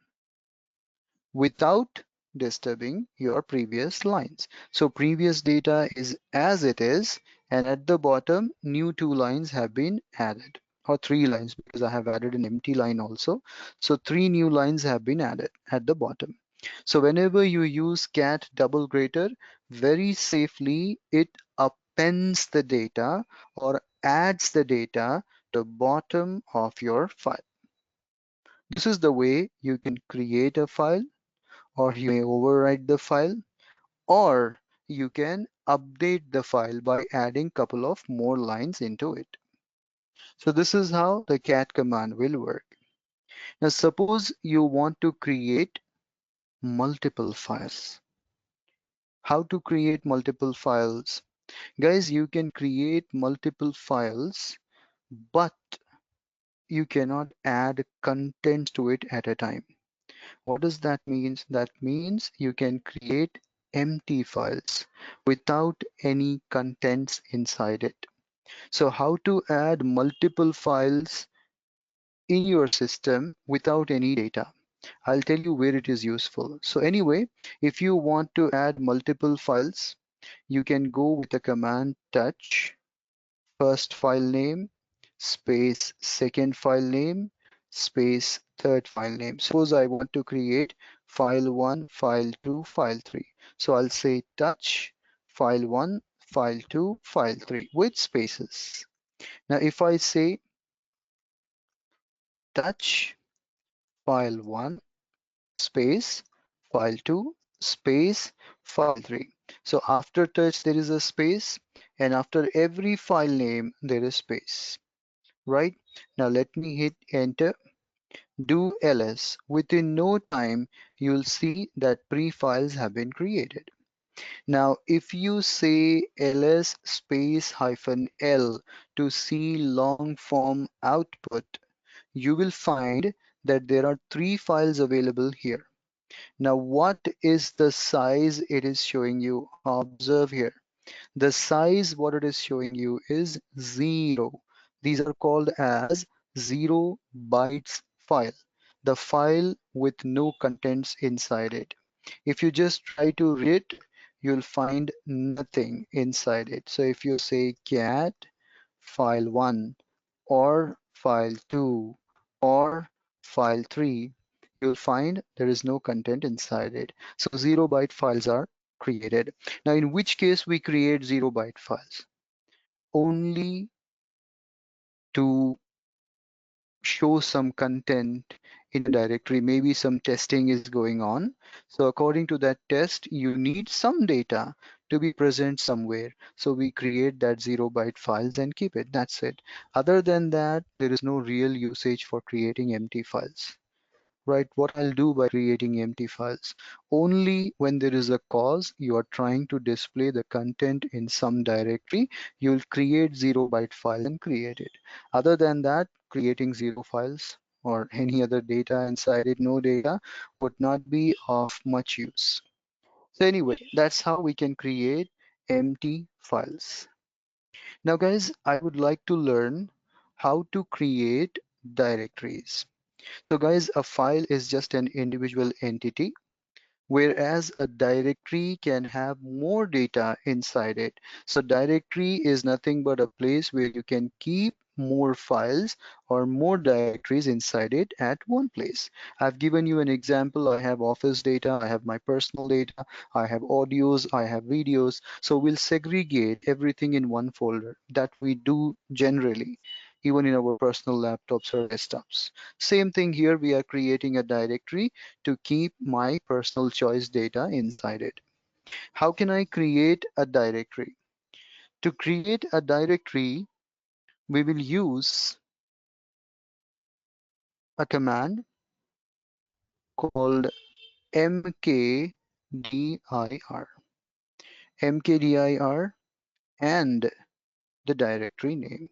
without disturbing your previous lines? So previous data is as it is, and at the bottom, new two lines have been added, or three lines because I have added an empty line also. So three new lines have been added at the bottom. So whenever you use cat double greater, very safely it appends the data or adds the data to the bottom of your file. This is the way you can create a file, or you may overwrite the file, or you can update the file by adding couple of more lines into it. So this is how the cat command will work. Now suppose you want to create multiple files. How to create multiple files? Guys, you can create multiple files, but you cannot add content to it at a time. What does that mean? That means you can create empty files without any contents inside it. So how to add multiple files in your system without any data? I'll tell you where it is useful. So anyway, if you want to add multiple files, you can go with the command touch first file name space second file name space third file name. Suppose I want to create file 1, file 2, file 3. So I'll say touch file 1, file 2, file 3 with spaces. Now if I say touch file 1 space file 2 space file 3. So after touch there is a space, and after every file name there is space. Right? Now let me hit enter, do ls. Within no time, you'll see that pre-files have been created. Now, if you say ls space hyphen l to see long form output, you will find that there are three files available here. Now, what is the size it is showing you? Observe here. The size what it is showing you is 0. These are called as 0 bytes file, the file with no contents inside it. If you just try to read it, you'll find nothing inside it. So if you say cat file 1 or file 2 or file 3, you'll find there is no content inside it. So 0 byte files are created. Now, in which case we create 0 byte files? Only to show some content in a directory. Maybe some testing is going on. So according to that test, you need some data to be present somewhere. So we create that 0 byte files and keep it. That's it. Other than that, there is no real usage for creating empty files. Right, what I'll do by creating empty files. Only when there is a cause you are trying to display the content in some directory, you'll create 0 byte file and create it. Other than that, creating zero files or any other data inside it, no data, would not be of much use. So anyway, that's how we can create empty files. Now guys, I would like to learn how to create directories. So guys, a file is just an individual entity whereas a directory can have more data inside it. So directory is nothing but a place where you can keep more files or more directories inside it at one place. I've given you an example. I have office data, I have my personal data, I have audios, I have videos. So we'll segregate everything in one folder that we do generally, even in our personal laptops or desktops. Same thing here, we are creating a directory to keep my personal choice data inside it. How can I create a directory? To create a directory, we will use a command called mkdir. Mkdir and the directory name.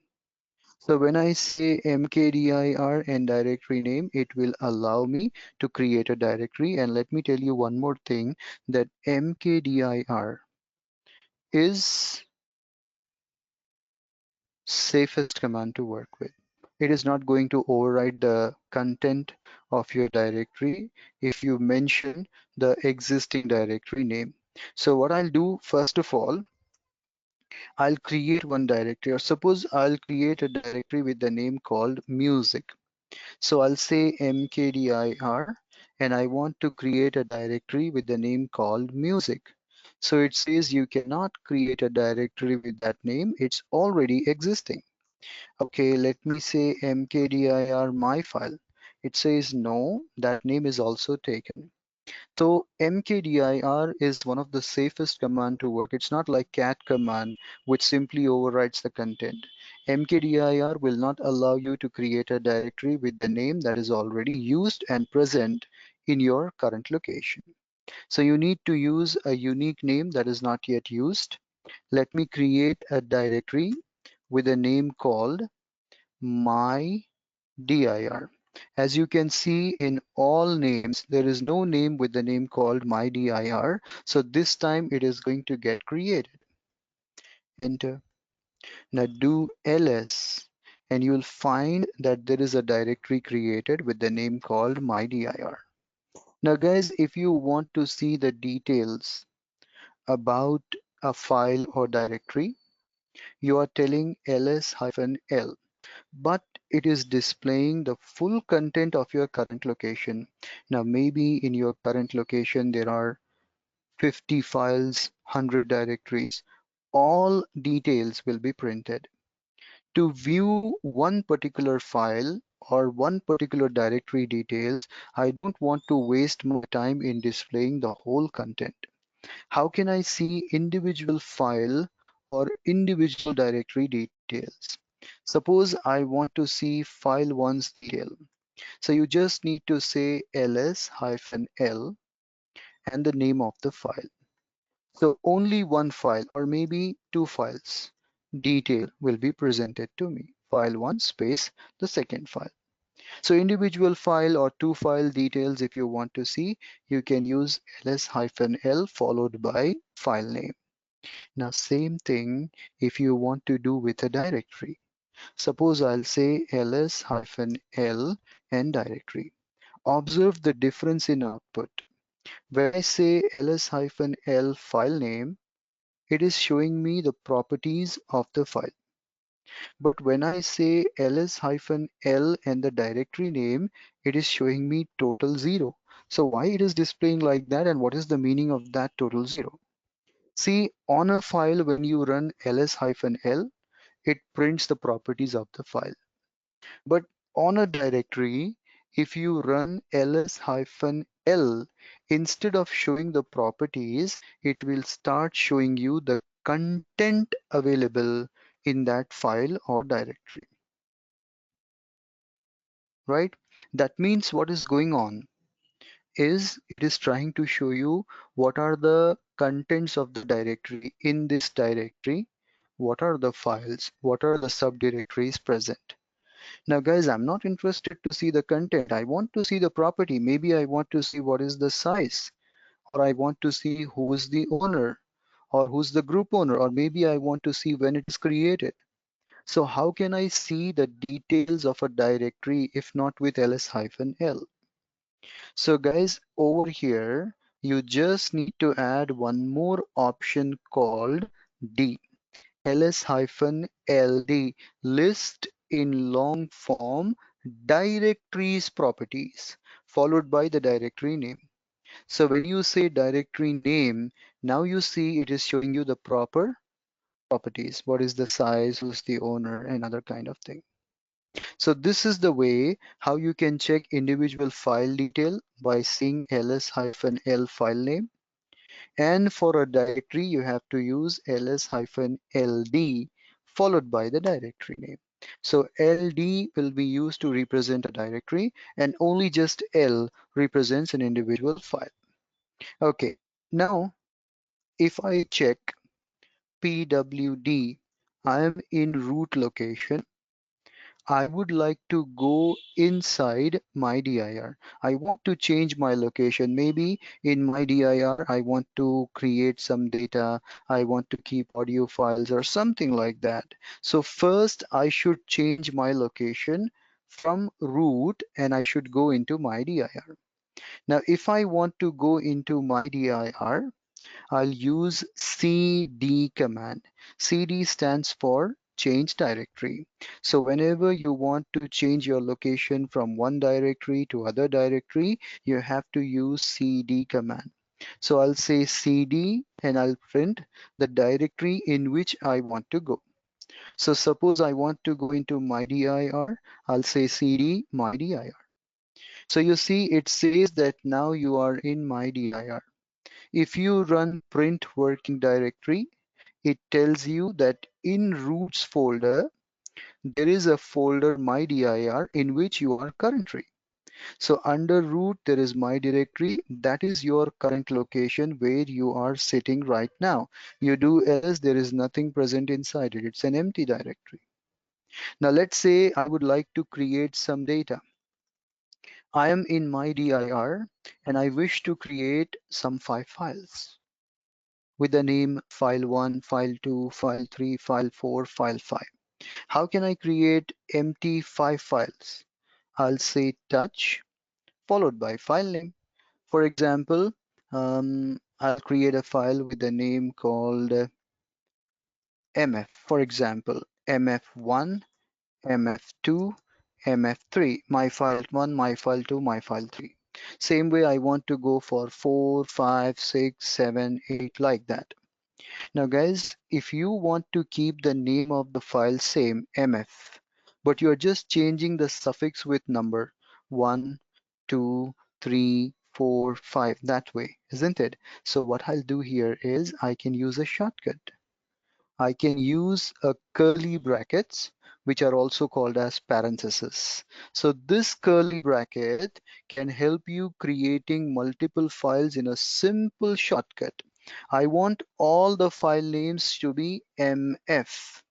So when I say mkdir and directory name, it will allow me to create a directory. And let me tell you one more thing, that mkdir is safest command to work with. It is not going to override the content of your directory if you mention the existing directory name. So what I'll do, first of all, I'll create one directory, or suppose I'll create a directory with the name called music. So I'll say mkdir and I want to create a directory with the name called music. So it says you cannot create a directory with that name, it's already existing. Okay, let me say mkdir my file. It says no, that name is also taken. So mkdir is one of the safest command to work. It's not like cat command, which simply overwrites the content. Mkdir will not allow you to create a directory with the name that is already used and present in your current location. So you need to use a unique name that is not yet used. Let me create a directory with a name called my dir. As you can see in all names, there is no name with the name called my dir. So this time it is going to get created. Enter. Now do ls and you'll find that there is a directory created with the name called my dir. Now guys, if you want to see the details about a file or directory, you are telling ls-l, but it is displaying the full content of your current location. Now, maybe in your current location, there are 50 files, 100 directories. All details will be printed. To view one particular file or one particular directory details, I don't want to waste my time in displaying the whole content. How can I see individual file or individual directory details? Suppose I want to see file 1's detail. So you just need to say ls-l and the name of the file. So only one file or maybe two files detail will be presented to me. File 1 space the second file. So individual file or two file details, if you want to see, you can use ls-l followed by file name. Now same thing if you want to do with a directory. Suppose I'll say ls-l and directory. Observe the difference in output. When I say ls-l file name, it is showing me the properties of the file. But when I say ls-l and the directory name, it is showing me total zero. So why it is displaying like that and what is the meaning of that total zero? See, on a file, when you run ls-l, it prints the properties of the file. But on a directory, if you run ls-l, instead of showing the properties, it will start showing you the content available in that file or directory, right? That means what is going on is it is trying to show you what are the contents of the directory in this directory, what are the files, what are the subdirectories present. Now guys, I'm not interested to see the content. I want to see the property. Maybe I want to see what is the size, or I want to see who is the owner, or who's the group owner, or maybe I want to see when it is created. So how can I see the details of a directory if not with ls-l? So guys, over here, You just need to add one more option called D, ls-ld, list in long form directories properties, followed by the directory name. So when you say directory name, now you see it is showing you the proper properties. What is the size, who's the owner, and other kind of thing. So this is the way how you can check individual file detail by seeing ls-l file name. And for a directory, you have to use ls-ld followed by the directory name. So ld will be used to represent a directory, and only just L represents an individual file. Okay, now if I check pwd, I am in root location. I would like to go inside my dir. I want to change my location. Maybe in my dir, I want to create some data. I want to keep audio files or something like that. So first, I should change my location from root and I should go into my dir. Now, if I want to go into my dir, I'll use cd command. Cd stands for change directory. So whenever you want to change your location from one directory to other directory, you have to use cd command. So I'll say cd and I'll print the directory in which I want to go. So suppose I want to go into my dir, I'll say cd my dir. So you see it says that now you are in my dir. If you run print working directory, it tells you that in roots folder, there is a folder mydir in which you are currently. So under root, there is my directory. That is your current location where you are sitting right now. You do ls, there is nothing present inside it. It's an empty directory. Now let's say I would like to create some data. I am in my dir and I wish to create some 5 files with the name file1, file2, file3, file4, file5. How can I create empty 5 files? I'll say touch followed by file name. For example, I'll create a file with the name called mf. For example, mf1, mf2, mf3, my file 1, my file 2, my file 3. Same way I want to go for 4, 5, 6, 7, 8, like that. Now guys, if you want to keep the name of the file same, mf, but you're just changing the suffix with number 1, 2, 3, 4, 5, that way, isn't it? So what I'll do here is I can use a shortcut. I can use a curly brackets, which are also called as parentheses. So this curly bracket can help you creating multiple files in a simple shortcut. I want all the file names to be mf,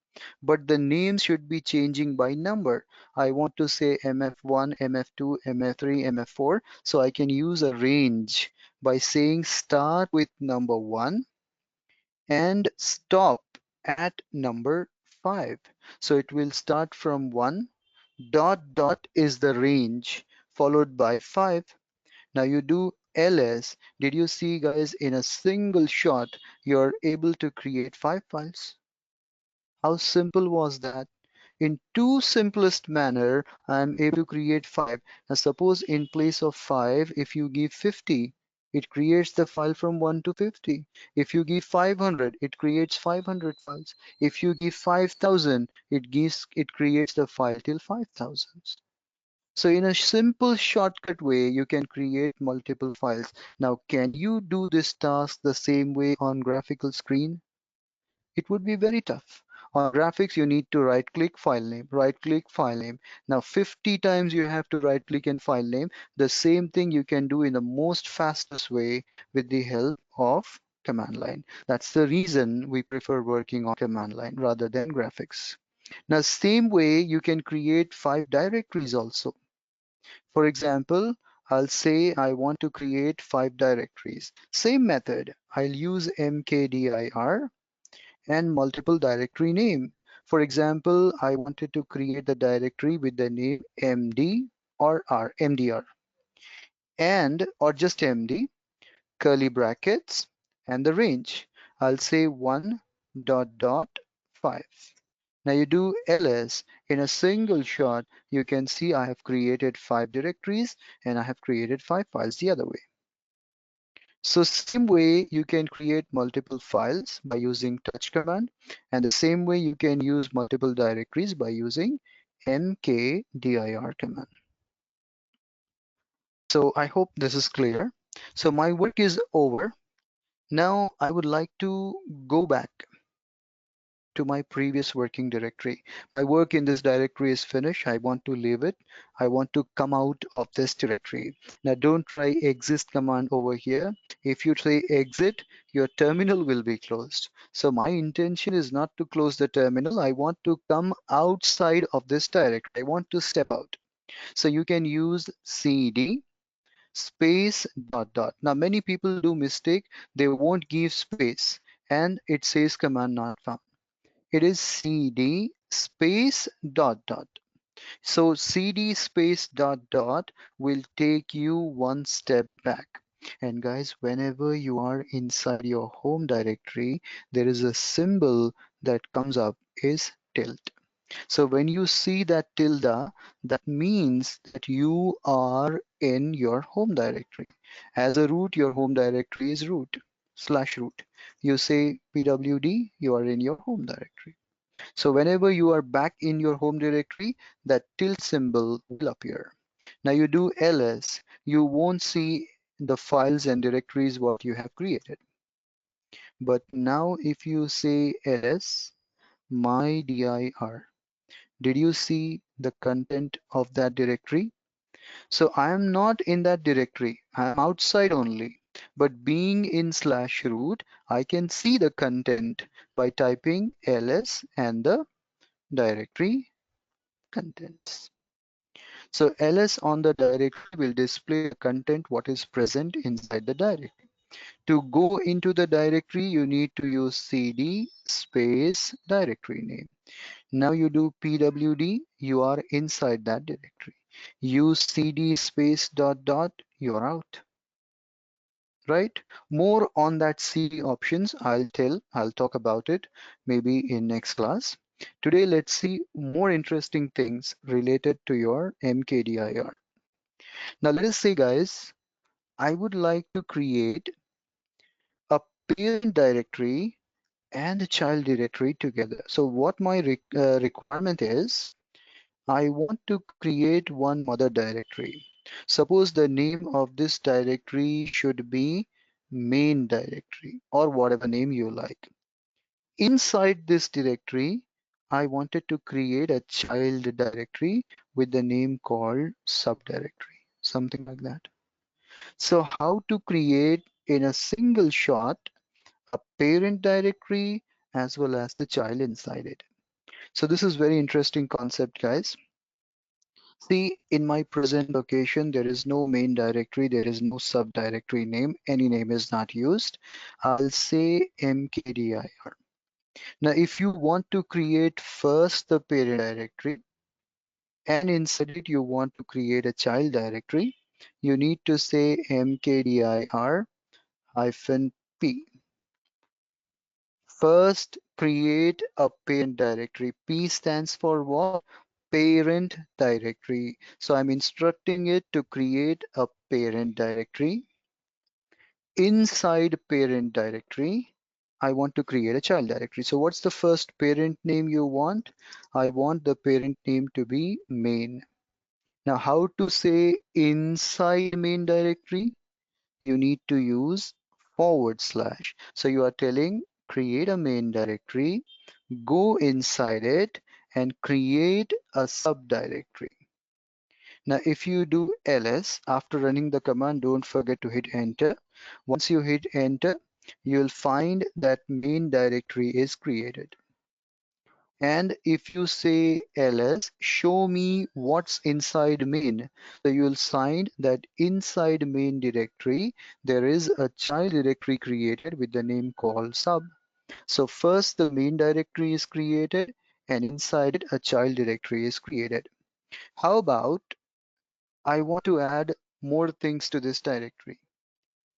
but the names should be changing by number. I want to say mf1, mf2, mf3, mf4. So I can use a range by saying start with number 1 and stop at number 5. So it will start from 1, dot dot is the range, followed by 5. Now you do ls. Did you see guys, in a single shot, you're able to create 5 files? How simple was that? In two simplest manner, I'm able to create 5. Now suppose in place of 5, if you give 50, it creates the file from 1 to 50. If you give 500, it creates 500 files. If you give 5000, it creates the file till 5000. So in a simple shortcut way, you can create multiple files. Now, can you do this task the same way on graphical screen? It would be very tough. On graphics, you need to right click file name, right click file name. Now 50 times you have to right click and file name. The same thing you can do in the most fastest way with the help of command line. That's the reason we prefer working on command line rather than graphics. Now same way you can create 5 directories also. For example, I'll say I want to create 5 directories. Same method. I'll use mkdir and multiple directory name. For example, I wanted to create the directory with the name md or mdr and or just md. curly brackets, and the range. I'll say 1 dot dot 5. Now you do ls. In a single shot, you can see I have created 5 directories and I have created 5 files the other way. So same way you can create multiple files by using touch command, and the same way you can use multiple directories by using mkdir command. So I hope this is clear. So my work is over. Now I would like to go back to my previous working directory. My work in this directory is finished. I want to leave it. I want to come out of this directory. Now don't try exit command over here. If you try exit, your terminal will be closed. So my intention is not to close the terminal. I want to come outside of this directory. I want to step out. So you can use cd space dot dot. Now many people do mistake. They won't give space and it says command not found. It is cd space dot dot. So cd space dot dot will take you one step back. And guys, whenever you are inside your home directory, there is a symbol that comes up is tilde. So when you see that tilde, that means that you are in your home directory. As a root, your home directory is root slash root. You say pwd, you are in your home directory. So whenever you are back in your home directory, that tilde symbol will appear. Now you do ls, you won't see the files and directories what you have created. But now if you say ls mydir, did you see the content of that directory? So I am not in that directory. I am outside only. But being in slash root, I can see the content by typing ls and the directory contents. So ls on the directory will display the content what is present inside the directory. To go into the directory, you need to use cd space directory name. Now you do pwd, you are inside that directory. Use cd space dot dot, you're out. Right? More on that cd options I'll talk about it maybe in next class. Today let's see more interesting things related to your mkdir. Now let us say guys, I would like to create a parent directory and a child directory together. So what my requirement is, I want to create one mother directory. Suppose the name of this directory should be main directory or whatever name you like. Inside this directory, I wanted to create a child directory with the name called subdirectory, something like that. So how to create in a single shot a parent directory as well as the child inside it. So this is very interesting concept, guys. See, in my present location, there is no main directory, there is no subdirectory name, any name is not used. I'll say mkdir. Now, if you want to create first the parent directory and inside it you want to create a child directory, you need to say mkdir hyphen p. First, create a parent directory. P stands for what? Parent directory. So I'm instructing it to create a parent directory. Inside parent directory, I want to create a child directory. So what's the first parent name you want? I want the parent name to be main. Now how to say inside main directory? You need to use forward slash. So you are telling create a main directory, go inside it and create a subdirectory. Now, if you do ls after running the command, don't forget to hit enter. Once you hit enter, you'll find that main directory is created. And if you say ls, show me what's inside main. So you'll find that inside main directory, there is a child directory created with the name called sub. So first the main directory is created and inside it a child directory is created. How about I want to add more things to this directory.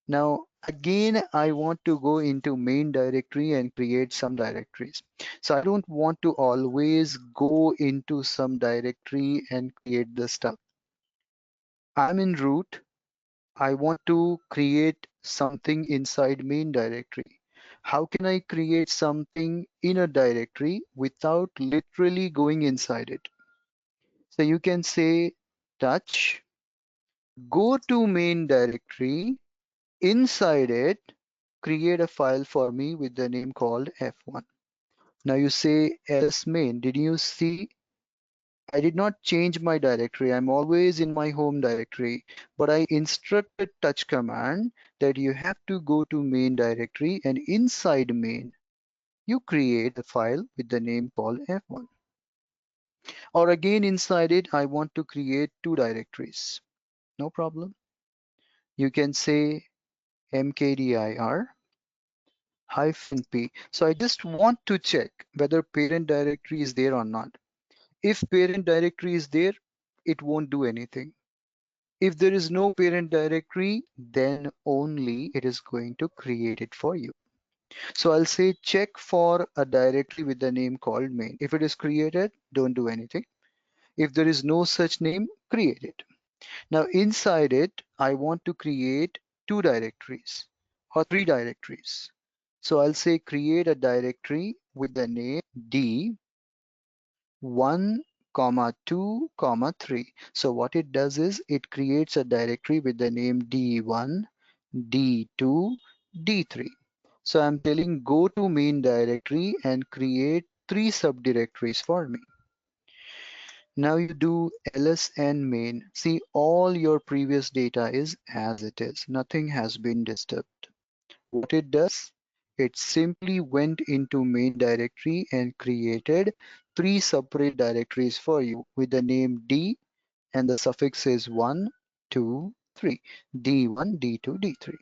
Now Again, I want to go into main directory and create some directories. So I don't want to always go into some directory and create the stuff. I'm in root. I want to create something inside main directory. How can I create something in a directory without literally going inside it? So you can say touch, go to main directory, inside it, create a file for me with the name called F1. Now you say ls main. Did you see? I did not change my directory. I'm always in my home directory, but I instructed touch command that you have to go to main directory and inside main, you create a file with the name called F1. Or again inside it, I want to create two directories. No problem. You can say mkdir -p. So I just want to check whether parent directory is there or not. If parent directory is there, it won't do anything. If there is no parent directory, then only it is going to create it for you. So I'll say check for a directory with the name called main. If it is created, don't do anything. If there is no such name, create it. Now inside it, I want to create two directories or three directories. So I'll say create a directory with the name D1, 2, 3. So what it does is it creates a directory with the name D1, D2, D3. So I'm telling go to main directory and create three subdirectories for me. Now you do ls and main. See, all your previous data is as it is. Nothing has been disturbed. What it does, it simply went into main directory and created three separate directories for you with the name D and the suffix is 1, 2, 3. D1, D2, D3.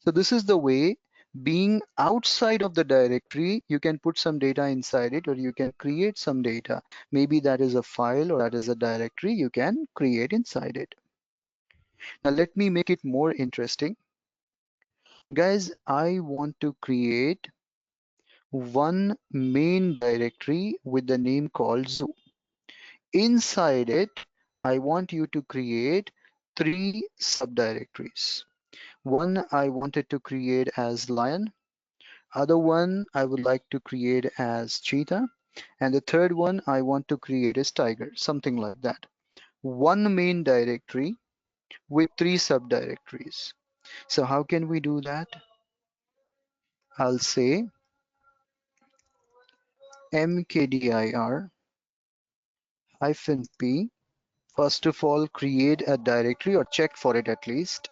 So this is the way being outside of the directory, you can put some data inside it or you can create some data. Maybe that is a file or that is a directory you can create inside it. Now let me make it more interesting. Guys, I want to create one main directory with the name called zoo. Inside it, I want you to create three subdirectories. One I wanted to create as lion. Other one I would like to create as cheetah. And the third one I want to create as tiger, something like that. One main directory with three subdirectories. So how can we do that? I'll say mkdir -p. First of all, create a directory or check for it at least.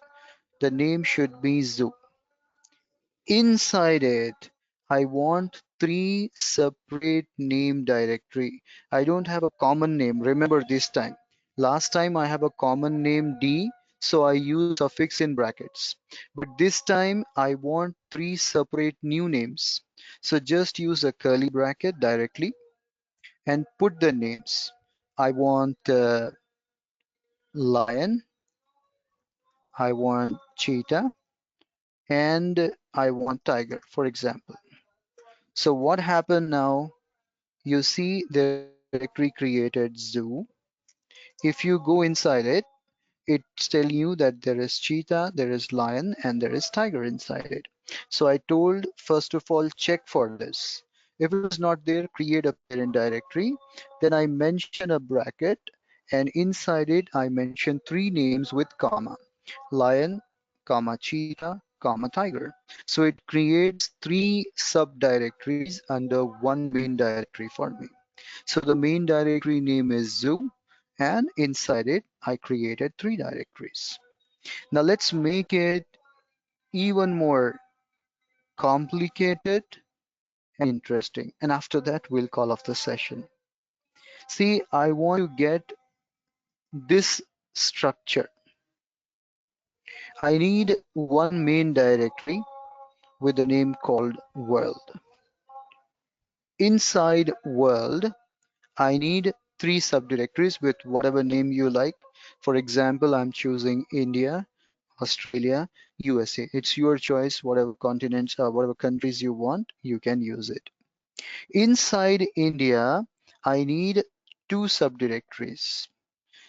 The name should be zoo. Inside it, I want three separate name directory. I don't have a common name. Remember this time. Last time I have a common name D, so I use suffix in brackets. But this time I want three separate new names. So just use a curly bracket directly and put the names. I want lion, I want cheetah, and I want tiger, for example. So what happened now? You see there's a directory created zoo. If you go inside it, it's telling you that there is cheetah, there is lion, and there is tiger inside it. So I told, first of all, check for this. If it is not there, create a parent directory. Then I mention a bracket, and inside it, I mention three names with comma: lion, comma, cheetah, comma, tiger. So it creates three subdirectories under one main directory for me. So the main directory name is zoo, and inside it, I created three directories. Now let's make it even more complicated and interesting. And after that, we'll call off the session. See, I want to get this structure. I need one main directory with a name called world. Inside world, I need three subdirectories with whatever name you like. For example, I'm choosing India, Australia. USA. It's your choice, whatever continents, whatever countries you want, you can use it. Inside India, I need two subdirectories.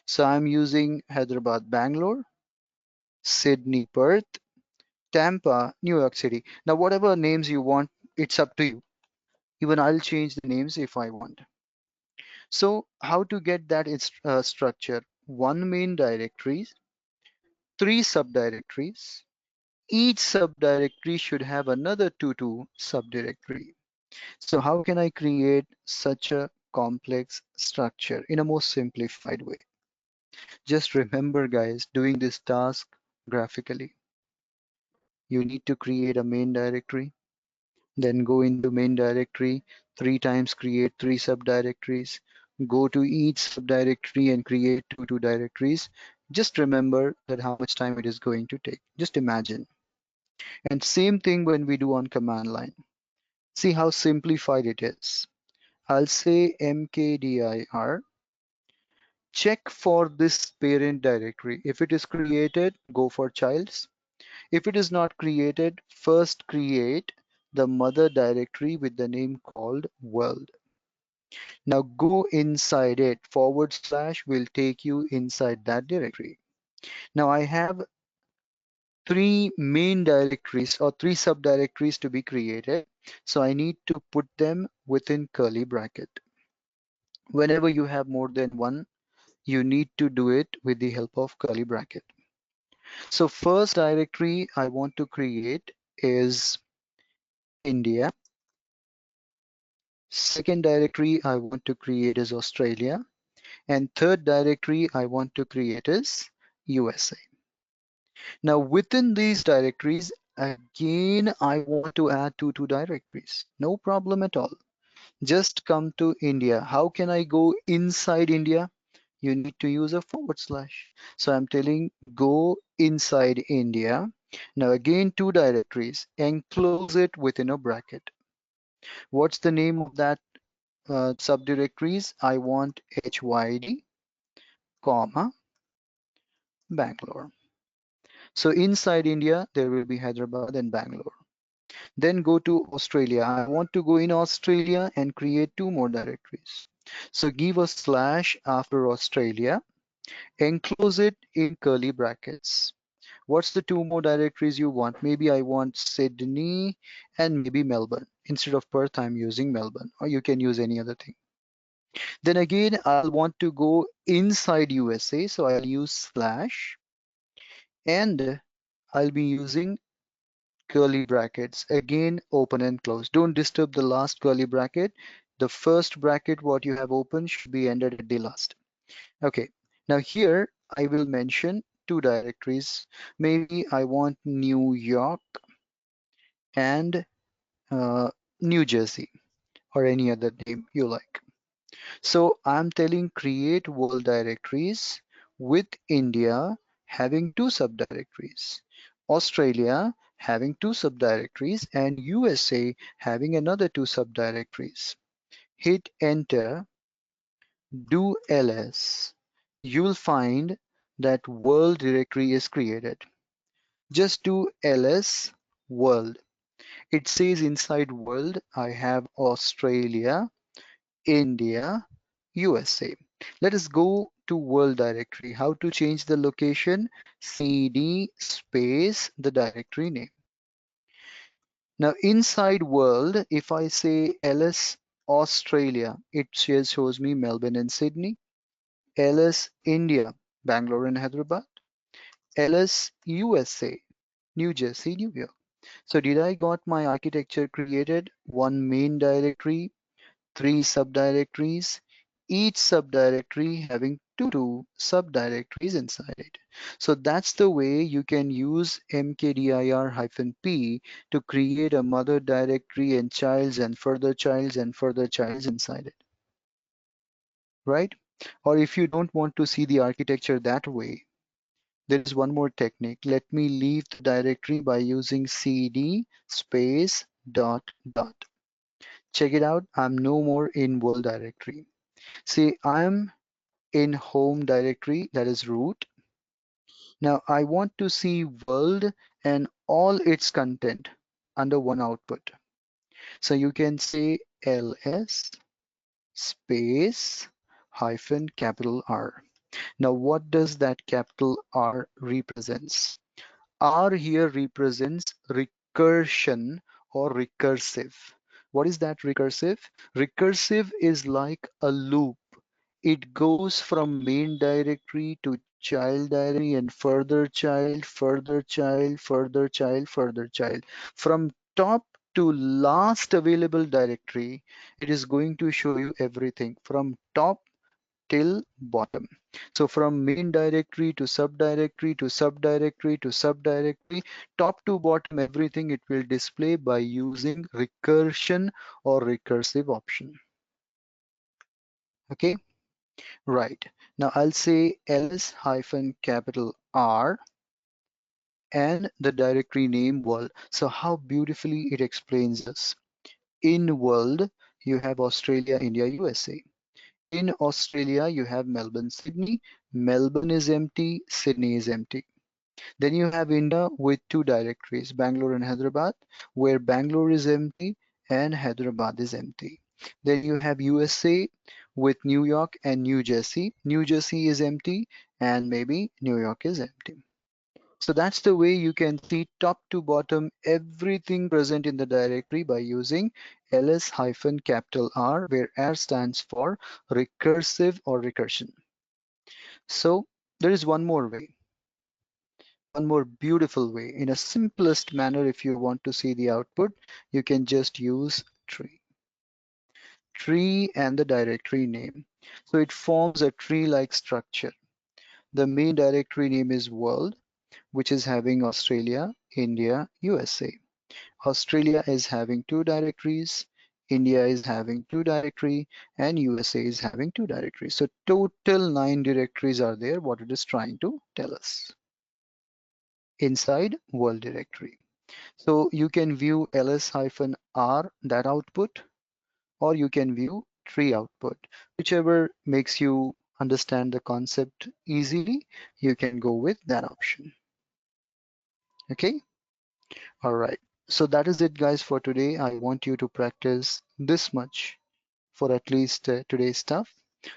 So I'm using Hyderabad, Bangalore, Sydney, Perth, Tampa, New York City. Now, whatever names you want, it's up to you. Even I'll change the names if I want. So how to get that structure? One main directory, three subdirectories. Each subdirectory should have another two subdirectory. So how can I create such a complex structure in a most simplified way? Just remember, guys, doing this task graphically. You need to create a main directory, then go into main directory, three times create three subdirectories, go to each subdirectory and create two directories. Just remember that how much time it is going to take. Just imagine. And same thing when we do on command line. See how simplified it is. I'll say mkdir, check for this parent directory. If it is created, go for childs. If it is not created, first create the mother directory with the name called world. Now go inside it. / will take you inside that directory. Now I have three main directories or three subdirectories to be created. So I need to put them within curly bracket. Whenever you have more than one, you need to do it with the help of curly bracket. So first directory I want to create is India. Second directory I want to create is Australia. And third directory I want to create is USA. Now within these directories, again, I want to add two directories. No problem at all. Just come to India. How can I go inside India? You need to use a /. So I'm telling go inside India. Now again, two directories, enclose it within a bracket. What's the name of that subdirectories? I want HYD, comma, Bangalore. So inside India, there will be Hyderabad and Bangalore. Then go to Australia. I want to go in Australia and create two more directories. So give a / after Australia, enclose it in curly brackets. What's the two more directories you want? Maybe I want Sydney and maybe Melbourne. Instead of Perth, I'm using Melbourne, or you can use any other thing. Then again, I'll want to go inside USA, so I'll use / and I'll be using curly brackets. Again, open and close. Don't disturb the last curly bracket. The first bracket, what you have open, should be ended at the last. Okay, now here I will mention two directories. Maybe I want New York and New Jersey, or any other name you like. So I'm telling create world directories with India having two subdirectories, Australia having two subdirectories, and USA having another two subdirectories. Hit enter, do ls. You'll find that world directory is created. Just do ls world. It says inside world I have Australia, India, USA. Let us go to world directory. How to change the location? cd space the directory name. Now inside world, if I say ls Australia, it shows me Melbourne and Sydney. ls India, Bangalore and Hyderabad. ls USA, New Jersey, New York. So did I got my architecture created? One main directory, three subdirectories, each subdirectory having two subdirectories inside it. So that's the way you can use mkdir-p to create a mother directory and childs and further childs and further childs inside it, right? Or if you don't want to see the architecture that way, there is one more technique. Let me leave the directory by using cd space dot dot. Check it out. I'm no more in world directory. See, I'm in home directory, that is root. Now I want to see world and all its content under one output. So you can say ls space hyphen capital R. Now what does that capital R represents? R here represents recursion or recursive. What is that recursive? Recursive is like a loop. It goes from main directory to child directory and further child, further child, further child, further child. From top to last available directory, it is going to show you everything from top till bottom. So from main directory to subdirectory to subdirectory to subdirectory, top to bottom, everything it will display by using recursion or recursive option. Okay, right. Now I'll say ls hyphen capital R and the directory name world. So how beautifully it explains us. In world, you have Australia, India, USA. In Australia, you have Melbourne, Sydney. Melbourne is empty, Sydney is empty. Then you have India with two directories, Bangalore and Hyderabad, where Bangalore is empty and Hyderabad is empty. Then you have USA with New York and New Jersey. New Jersey is empty and maybe New York is empty. So that's the way you can see top to bottom everything present in the directory by using ls hyphen capital R, where R stands for recursive or recursion. So there is one more way, one more beautiful way. In a simplest manner, if you want to see the output, you can just use tree and the directory name. So it forms a tree-like structure. The main directory name is world, which is having Australia, India, USA. Australia is having two directories, India is having two directory, and USA is having two directories. So total 9 directories are there, what it is trying to tell us inside world directory. So you can view ls-r, that output, or you can view tree output. Whichever makes you understand the concept easily, you can go with that option. Okay. All right. So that is it, guys, for today. I want you to practice this much for at least today's stuff.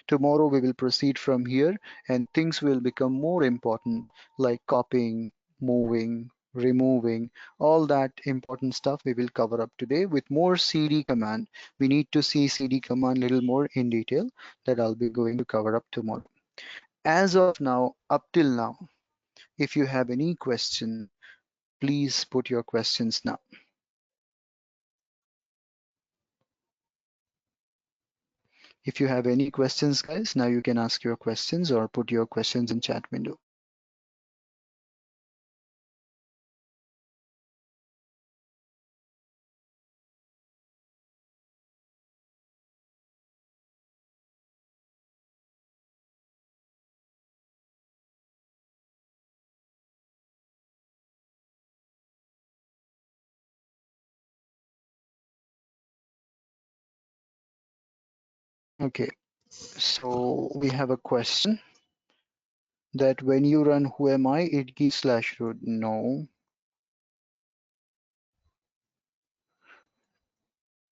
Tomorrow we will proceed from here and things will become more important, like copying, moving, removing, all that important stuff we will cover up today with more cd command. We need to see cd command a little more in detail that I'll be going to cover up tomorrow. As of now, up till now, if you have any question, please put your questions now. If you have any questions, guys, now you can ask your questions or put your questions in chat window. Okay, so we have a question that when you run who am I, it gives slash root. No.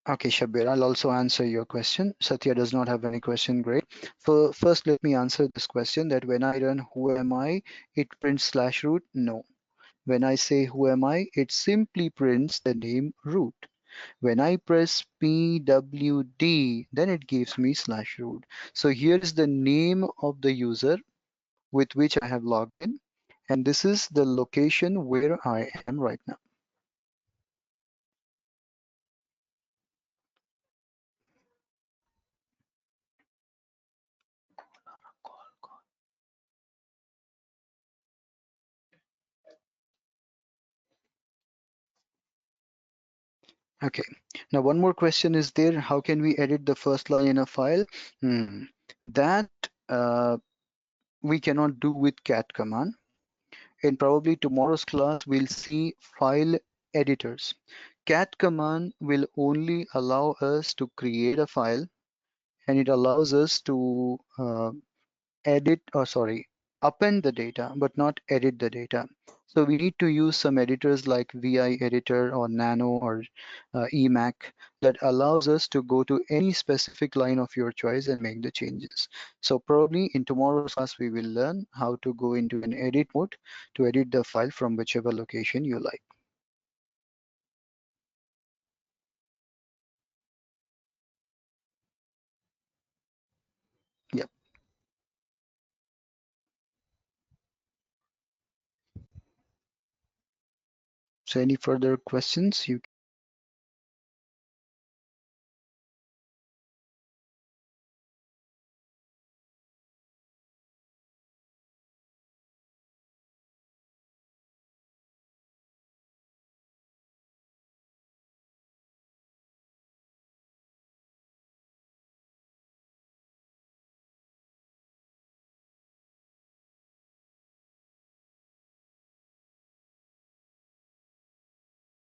Okay, Shabir, I'll also answer your question. Satya does not have any question. Great. So first, let me answer this question that when I run who am I, it prints slash root. No. When I say who am I, it simply prints the name root. When I press pwd, then it gives me slash root. So here is the name of the user with which I have logged in, and this is the location where I am right now. Okay, now one more question is there. How can we edit the first line in a file? That we cannot do with cat command. In probably tomorrow's class, we'll see file editors. Cat command will only allow us to create a file, and it allows us to edit, or sorry, append the data, but not edit the data. So we need to use some editors like VI editor or Nano or Emac that allows us to go to any specific line of your choice and make the changes. So probably in tomorrow's class, we will learn how to go into an edit mode to edit the file from whichever location you like. Yep. So any further questions? You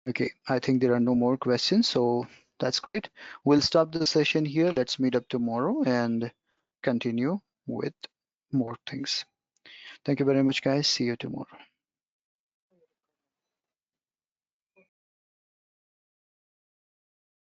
Okay, I think there are no more questions, so that's great. We'll stop the session here. Let's meet up tomorrow and continue with more things. Thank you very much, guys. See you tomorrow.